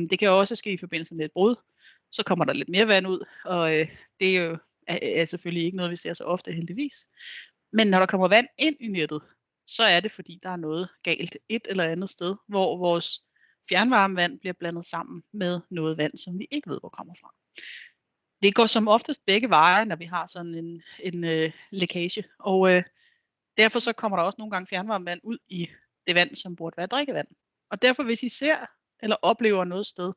Det kan også ske i forbindelse med et brud. Så kommer der lidt mere vand ud, og det er jo selvfølgelig ikke noget, vi ser så ofte heldigvis. Men når der kommer vand ind i nettet, så er det fordi, der er noget galt et eller andet sted, hvor vores fjernvarmevand bliver blandet sammen med noget vand, som vi ikke ved, hvor kommer fra. Det går som oftest begge veje, når vi har sådan en lækage, og derfor så kommer der også nogle gange fjernvarmevand ud i det vand, som burde være drikkevand. Og derfor hvis I ser eller oplever noget sted,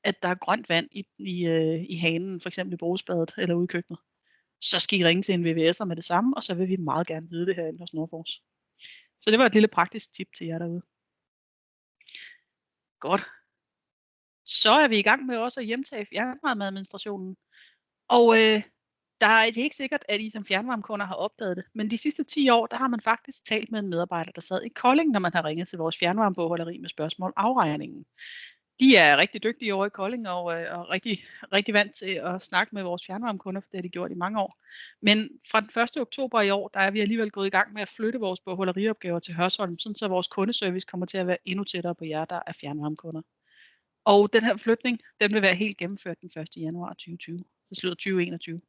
at der er grønt vand i hanen, for eksempel i brugsbadet eller ude i køkkenet, så skal I ringe til en VVS'er med det samme, og så vil vi meget gerne vide det herinde hos Nordfors. Så det var et lille praktisk tip til jer derude. Godt. Så er vi i gang med også at hjemtage fjernvarmeadministrationen. Og det er ikke sikkert, at I som fjernvarmekunder har opdaget det, men de sidste 10 år, der har man faktisk talt med en medarbejder, der sad i Kolding, når man har ringet til vores fjernvarmebogholderi med spørgsmål om afregningen. De er rigtig dygtige over i Kolding og rigtig, rigtig vant til at snakke med vores fjernvarmekunder, for det har de gjort i mange år. Men fra den 1. oktober i år, der er vi alligevel gået i gang med at flytte vores bogholderiopgaver til Hørsholm, sådan så vores kundeservice kommer til at være endnu tættere på jer, der er fjernvarmekunder. Og den her flytning, den vil være helt gennemført den 1. januar 2020. Det slutter 2021.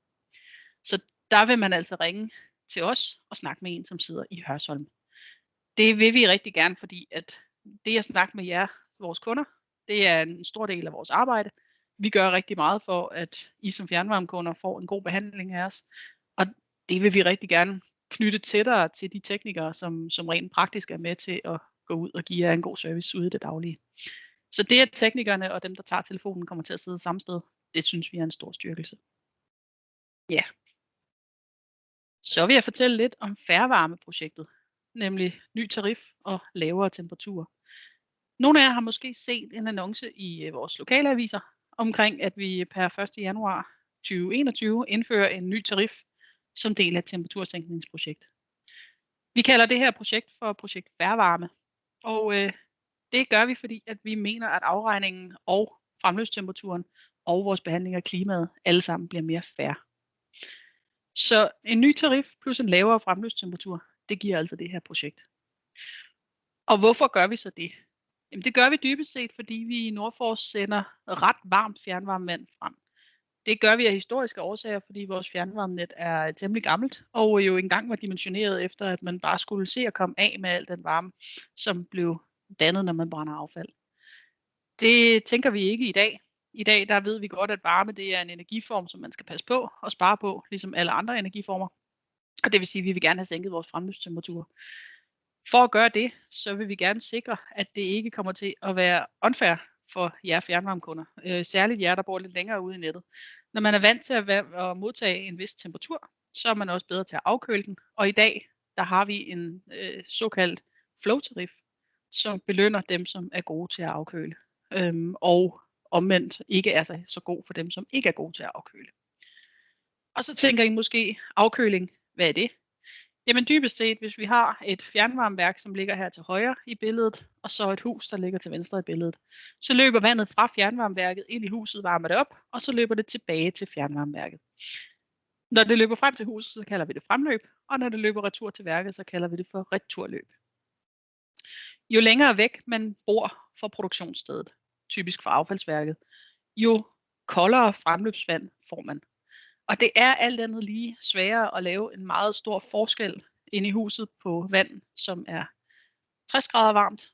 Så der vil man altså ringe til os og snakke med en, som sidder i Hørsholm. Det vil vi rigtig gerne, fordi at det at snakke med jer, vores kunder. Det er en stor del af vores arbejde. Vi gør rigtig meget for, at I som fjernvarmekunder får en god behandling af os. Og det vil vi rigtig gerne knytte tættere til de teknikere, som rent praktisk er med til at gå ud og give jer en god service ude i det daglige. Så det, at teknikerne og dem, der tager telefonen, kommer til at sidde samme sted, det synes vi er en stor styrkelse. Ja. Så vil jeg fortælle lidt om fjernvarmeprojektet, nemlig ny tarif og lavere temperaturer. Nogle af jer har måske set en annonce i vores lokale aviser omkring, at vi per 1. januar 2021 indfører en ny tarif som del af et temperatursænkningsprojekt. Vi kalder det her projekt for projekt Fjernvarme, og det gør vi, fordi at vi mener, at afregningen og fremløbstemperaturen og vores behandling af klimaet alle sammen bliver mere fair. Så en ny tarif plus en lavere fremløbstemperatur, det giver altså det her projekt. Og hvorfor gør vi så det? Jamen det gør vi dybest set, fordi vi i Nordfors sender ret varmt fjernvarmevand frem. Det gør vi af historiske årsager, fordi vores fjernvarmenet er temmelig gammelt, og jo engang var dimensioneret efter, at man bare skulle se at komme af med al den varme, som blev dannet, når man brænder affald. Det tænker vi ikke i dag. I dag der ved vi godt, at varme det er en energiform, som man skal passe på og spare på, ligesom alle andre energiformer. Og det vil sige, at vi vil gerne have sænket vores fremløbstemperatur. For at gøre det, så vil vi gerne sikre, at det ikke kommer til at være unfair for jer fjernvarmekunder. Særligt jer, der bor lidt længere ude i nettet. Når man er vant til at modtage en vis temperatur, så er man også bedre til at afkøle den. Og i dag, der har vi en såkaldt flow-tarif, som belønner dem, som er gode til at afkøle. Og omvendt ikke er så god for dem, som ikke er gode til at afkøle. Og så tænker I måske, afkøling, hvad er det? Jamen dybest set, hvis vi har et fjernvarmeværk, som ligger her til højre i billedet, og så et hus, der ligger til venstre i billedet, så løber vandet fra fjernvarmeværket ind i huset, varmer det op, og så løber det tilbage til fjernvarmeværket. Når det løber frem til huset, så kalder vi det fremløb, og når det løber retur til værket, så kalder vi det for returløb. Jo længere væk man bor fra produktionsstedet, typisk fra affaldsværket, jo koldere fremløbsvand får man. Og det er alt andet lige sværere at lave en meget stor forskel inde i huset på vand, som er 60 grader varmt,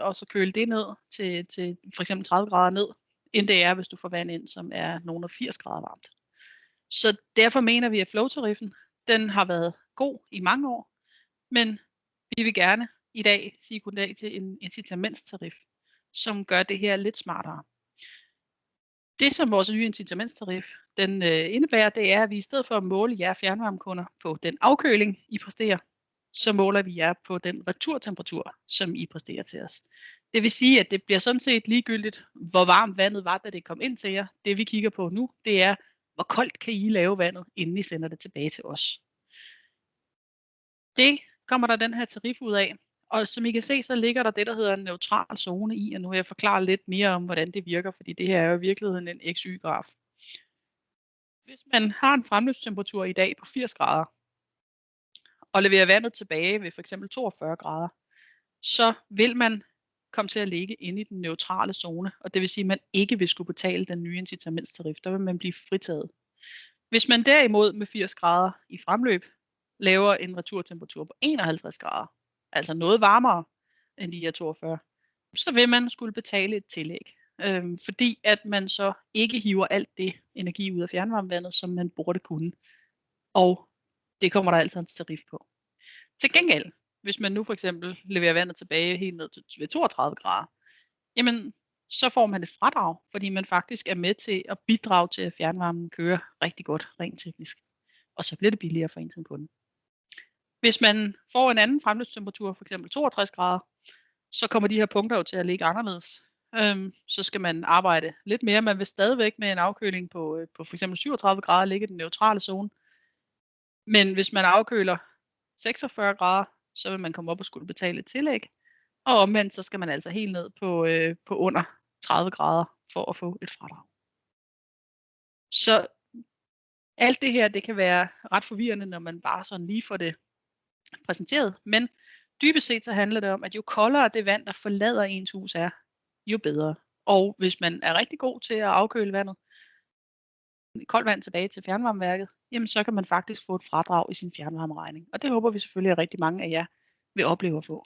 og så køle det ned til for eksempel 30 grader ned, end det er, hvis du får vand ind, som er nogen af 80 grader varmt. Så derfor mener vi, at flow-tariffen, den har været god i mange år, men vi vil gerne i dag sige goddag til en incitamentstarif, som gør det her lidt smartere. Det, som vores nye incitamentstarif den indebærer, det er, at vi i stedet for at måle jer fjernvarmekunder på den afkøling, I præsterer, så måler vi jer på den returtemperatur, som I præsterer til os. Det vil sige, at det bliver sådan set ligegyldigt, hvor varmt vandet var, da det kom ind til jer. Det vi kigger på nu, det er, hvor koldt kan I lave vandet, inden I sender det tilbage til os. Det kommer der den her tarif ud af. Og som I kan se, så ligger der det, der hedder en neutral zone i, og nu vil jeg forklare lidt mere om, hvordan det virker, fordi det her er jo i virkeligheden en XY-graf. Hvis man har en fremløbstemperatur i dag på 80 grader, og leverer vandet tilbage ved f.eks. 42 grader, så vil man komme til at ligge inde i den neutrale zone, og det vil sige, at man ikke vil skulle betale den nye incitamentstarif, der vil man blive fritaget. Hvis man derimod med 80 grader i fremløb laver en returtemperatur på 51 grader, altså noget varmere end de her 42, så vil man skulle betale et tillæg. Fordi at man så ikke hiver alt det energi ud af fjernvarmevandet, som man burde kunne. Og det kommer der altså en tarif på. Til gengæld, hvis man nu for eksempel leverer vandet tilbage helt ned til 32 grader, jamen så får man et fradrag, fordi man faktisk er med til at bidrage til, at fjernvarmen kører rigtig godt rent teknisk. Og så bliver det billigere for en som kunde. Hvis man får en anden fremløbstemperatur, f.eks. 62 grader, så kommer de her punkter jo til at ligge anderledes. Så skal man arbejde lidt mere. Man vil stadigvæk med en afkøling på f.eks. 37 grader ligge i den neutrale zone. Men hvis man afkøler 46 grader, så vil man komme op og skulle betale et tillæg. Og omvendt, så skal man altså helt ned på under 30 grader for at få et fradrag. Så alt det her, det kan være ret forvirrende, når man bare sådan lige får det præsenteret. Men dybest set så handler det om, at jo koldere det vand, der forlader ens hus er, jo bedre. Og hvis man er rigtig god til at afkøle vandet, koldt vand tilbage til fjernvarmeværket, jamen så kan man faktisk få et fradrag i sin fjernvarmeregning. Og det håber vi selvfølgelig, at rigtig mange af jer vil opleve at få.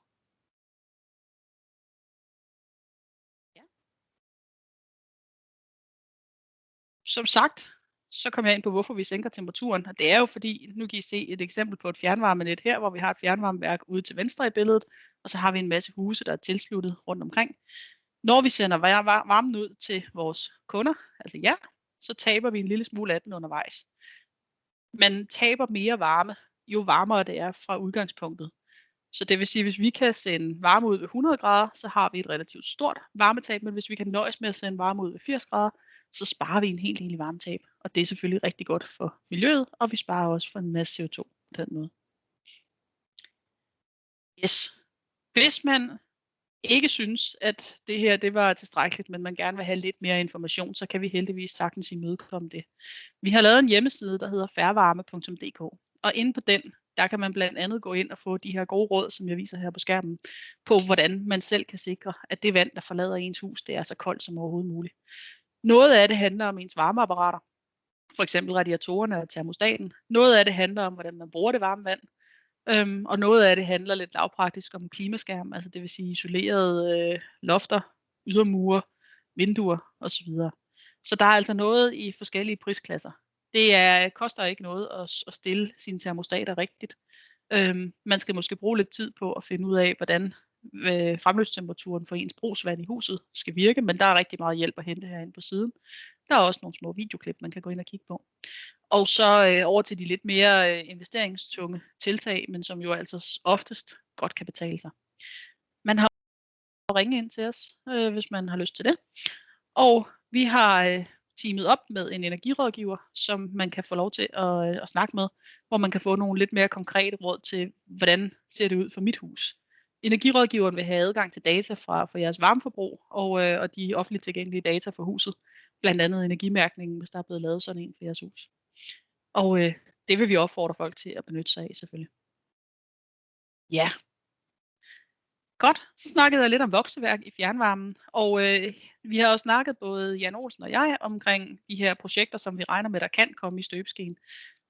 som sagt, så kommer jeg ind på, hvorfor vi sænker temperaturen. Og det er jo fordi, nu kan I se et eksempel på et fjernvarmenet her, hvor vi har et fjernvarmeværk ude til venstre i billedet, og så har vi en masse huse, der er tilsluttet rundt omkring. Når vi sender varmen ud til vores kunder, altså jer, så taber vi en lille smule af den undervejs. Man taber mere varme, jo varmere det er fra udgangspunktet. Så det vil sige, at hvis vi kan sende varme ud ved 100 grader, så har vi et relativt stort varmetab, men hvis vi kan nøjes med at sende varme ud ved 80 grader, så sparer vi en hel del i varmetab. Og det er selvfølgelig rigtig godt for miljøet, og vi sparer også for en masse CO2 på den måde. Yes. Hvis man ikke synes, at det her det var tilstrækkeligt, men man gerne vil have lidt mere information, så kan vi heldigvis sagtens imødekomme det. Vi har lavet en hjemmeside, der hedder fairvarme.dk, og inde på den, der kan man blandt andet gå ind og få de her gode råd, som jeg viser her på skærmen, på hvordan man selv kan sikre, at det vand, der forlader ens hus, det er så koldt som overhovedet muligt. Noget af det handler om ens varmeapparater, for eksempel radiatorerne og termostaten. Noget af det handler om, hvordan man bruger det varme vand. Og noget af det handler lidt lavpraktisk om klimaskærm, altså det vil sige isolerede lofter, ydermure, vinduer osv. Så der er altså noget i forskellige prisklasser. Det koster ikke noget at stille sine termostater rigtigt. Man skal måske bruge lidt tid på at finde ud af, hvordan fremløbstemperaturen for ens brugsvand i huset skal virke, men der er rigtig meget hjælp at hente herinde på siden. Der er også nogle små videoklip, man kan gå ind og kigge på. Og så over til de lidt mere investeringstunge tiltag, men som jo altså oftest godt kan betale sig. Man har ringe ind til os, hvis man har lyst til det. Og vi har teamet op med en energirådgiver, som man kan få lov til at snakke med, hvor man kan få nogle lidt mere konkrete råd til, hvordan ser det ud for mit hus. Energirådgiveren vil have adgang til data fra jeres varmeforbrug og de offentligt tilgængelige data for huset, blandt andet energimærkningen, hvis der er blevet lavet sådan en for jeres hus. Og det vil vi opfordre folk til at benytte sig af, selvfølgelig. Ja. Godt, så snakkede jeg lidt om vokseværk i fjernvarmen, og vi har også snakket, både Jan Olsen og jeg, omkring de her projekter, som vi regner med, der kan komme i støbeskeen.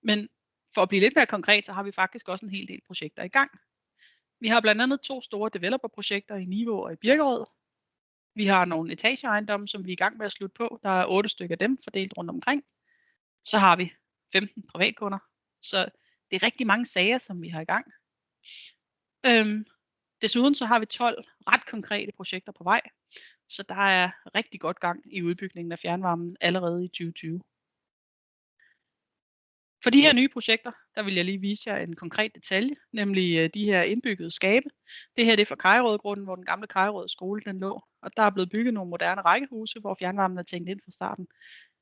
Men for at blive lidt mere konkret, så har vi faktisk også en hel del projekter i gang. Vi har blandt andet 2 store developerprojekter i Nivå og i Birkerød. Vi har nogle etageejendomme, som vi er i gang med at slutte på. Der er 8 stykker af dem fordelt rundt omkring. Så har vi 15 privatkunder. Så det er rigtig mange sager, som vi har i gang. Desuden så har vi 12 ret konkrete projekter på vej. Så der er rigtig godt gang i udbygningen af fjernvarmen allerede i 2020. For de her nye projekter, der vil jeg lige vise jer en konkret detalje, nemlig de her indbyggede skabe. Det her det er fra Kajerødgrunden, hvor den gamle Kajerød skole den lå. Og der er blevet bygget nogle moderne rækkehuse, hvor fjernvarmen er tænkt ind fra starten.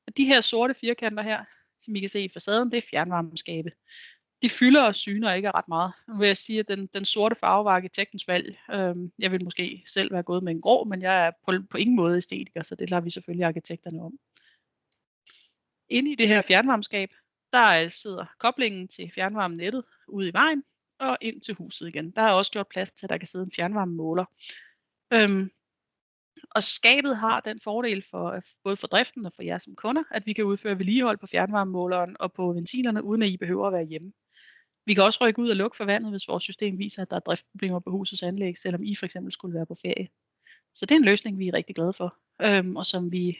Og de her sorte firkanter her, som I kan se i facaden, det er fjernvarmeskabe. De fylder og syner ikke ret meget. Nu vil jeg sige, at den sorte farve var arkitektens valg. Jeg vil måske selv være gået med en grå, men jeg er på ingen måde æstetiker, så det lader vi selvfølgelig arkitekterne om. Inde i det her fjernvarmeskab, der sidder koblingen til fjernvarmenettet ude i vejen og ind til huset igen. Der er også gjort plads til, at der kan sidde en fjernvarmemåler. Og skabet har den fordel for både for driften og for jer som kunder, at vi kan udføre vedligehold på fjernvarmemåleren og på ventilerne, uden at I behøver at være hjemme. Vi kan også rykke ud og lukke for vandet, hvis vores system viser, at der er driftproblemer på husets anlæg, selvom I for eksempel skulle være på ferie. Så det er en løsning, vi er rigtig glade for, og som vi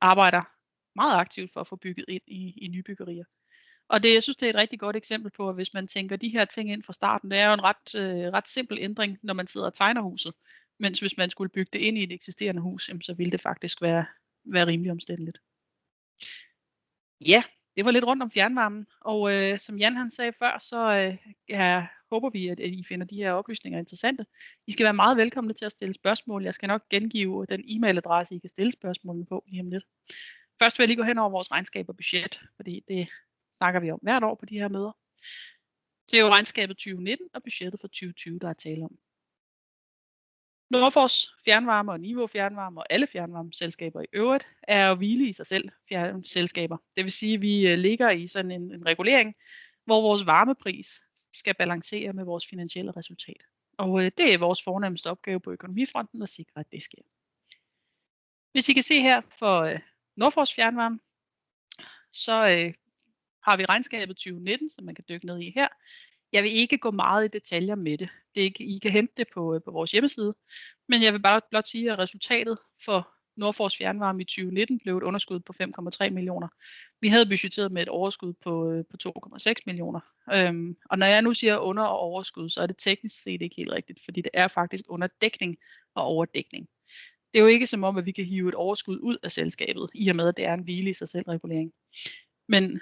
arbejder meget aktivt for at få bygget ind i nybyggerier. Og jeg synes, det er et rigtig godt eksempel på, at hvis man tænker de her ting ind fra starten, det er jo en ret simpel ændring, når man sidder og tegner huset. Mens hvis man skulle bygge det ind i et eksisterende hus, så ville det faktisk være rimelig omstændeligt. Ja, det var lidt rundt om fjernvarmen, og som Jan han sagde før, så håber vi, at I finder de her oplysninger interessante. I skal være meget velkomne til at stille spørgsmål. Jeg skal nok gengive den e-mailadresse, I kan stille spørgsmålene på lige om lidt. Først vil jeg lige gå hen over vores regnskab og budget, fordi det snakker vi om hvert år på de her møder. Det er jo regnskabet 2019 og budgettet for 2020, der er tale om. Nordfors Fjernvarme og Nivå Fjernvarme og alle fjernvarmeselskaber i øvrigt er jo hvile i sig selv selskaber. Det vil sige, at vi ligger i sådan en regulering, hvor vores varmepris skal balancere med vores finansielle resultat. Og det er vores fornemmeste opgave på økonomifronten at sikre, at det sker. Hvis I kan se her for Nordfors Fjernvarme, så har vi regnskabet 2019, som man kan dykke ned i her. Jeg vil ikke gå meget i detaljer med det. I kan hente det på vores hjemmeside. Men jeg vil bare blot sige, at resultatet for Nordfors Fjernvarme i 2019 blev et underskud på 5,3 millioner. Vi havde budgetteret med et overskud på 2,6 millioner. Og når jeg nu siger under- og overskud, så er det teknisk set ikke helt rigtigt, fordi det er faktisk under dækning og overdækning. Det er jo ikke som om, at vi kan hive et overskud ud af selskabet, i og med, at det er en hvile i sig selv regulering. Men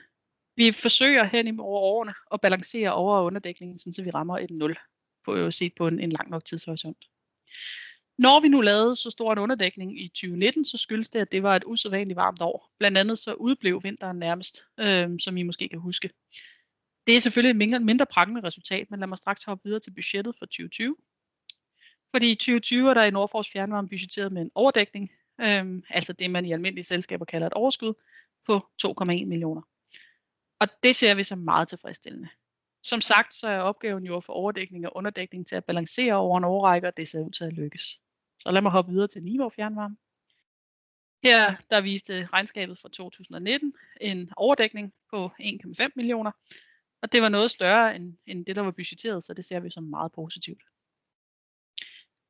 vi forsøger hen over årene at balancere over- og underdækningen, så vi rammer et 0 set på en lang nok tidshorisont. Når vi nu lavede så stor en underdækning i 2019, så skyldes det, at det var et usædvanligt varmt år. Blandt andet så udblev vinteren nærmest, som I måske kan huske. Det er selvfølgelig et mindre prangende resultat, men lad mig straks hoppe videre til budgettet for 2020. Fordi i 2020 er der i Nordfors Fjernvarme budgetteret med en overdækning, altså det man i almindelige selskaber kalder et overskud, på 2,1 millioner. Og det ser vi som meget tilfredsstillende. Som sagt, så er opgaven jo at få overdækning og underdækning til at balancere over en årrække, og det ser ud til at lykkes. Så lad mig hoppe videre til Nivå Fjernvarme. Her der viste regnskabet for 2019 en overdækning på 1,5 millioner, og det var noget større end det, der var budgetteret, så det ser vi som meget positivt.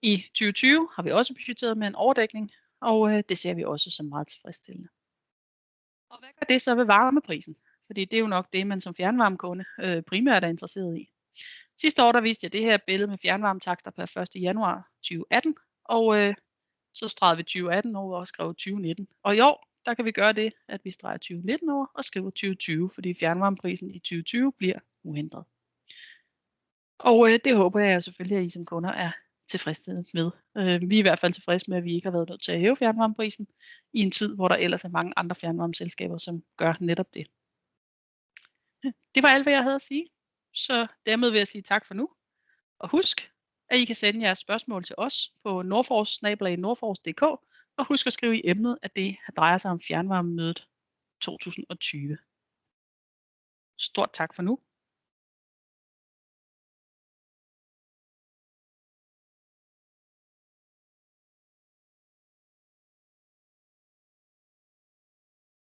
I 2020 har vi også budgetteret med en overdækning, og det ser vi også som meget tilfredsstillende. Og hvad gør det så ved varmeprisen? Fordi det er jo nok det, man som fjernvarmekunde primært er interesseret i. Sidste år der viste jeg det her billede med fjernvarmetakster per 1. januar 2018, og så stregede vi 2018 over og skrev 2019. Og i år, der kan vi gøre det, at vi streger 2019 over og skriver 2020, fordi fjernvarmeprisen i 2020 bliver uændret. Og det håber jeg selvfølgelig, at I som kunder er tilfredse med. Vi er i hvert fald tilfredse med, at vi ikke har været nødt til at hæve fjernvarmeprisen i en tid, hvor der ellers er mange andre fjernvarmeselskaber, som gør netop det. Det var alt, hvad jeg havde at sige. Så dermed vil jeg sige tak for nu. Og husk, at I kan sende jeres spørgsmål til os på nordfors@nordfors.dk, og husk at skrive i emnet, at det drejer sig om fjernvarmemødet 2020. Stort tak for nu.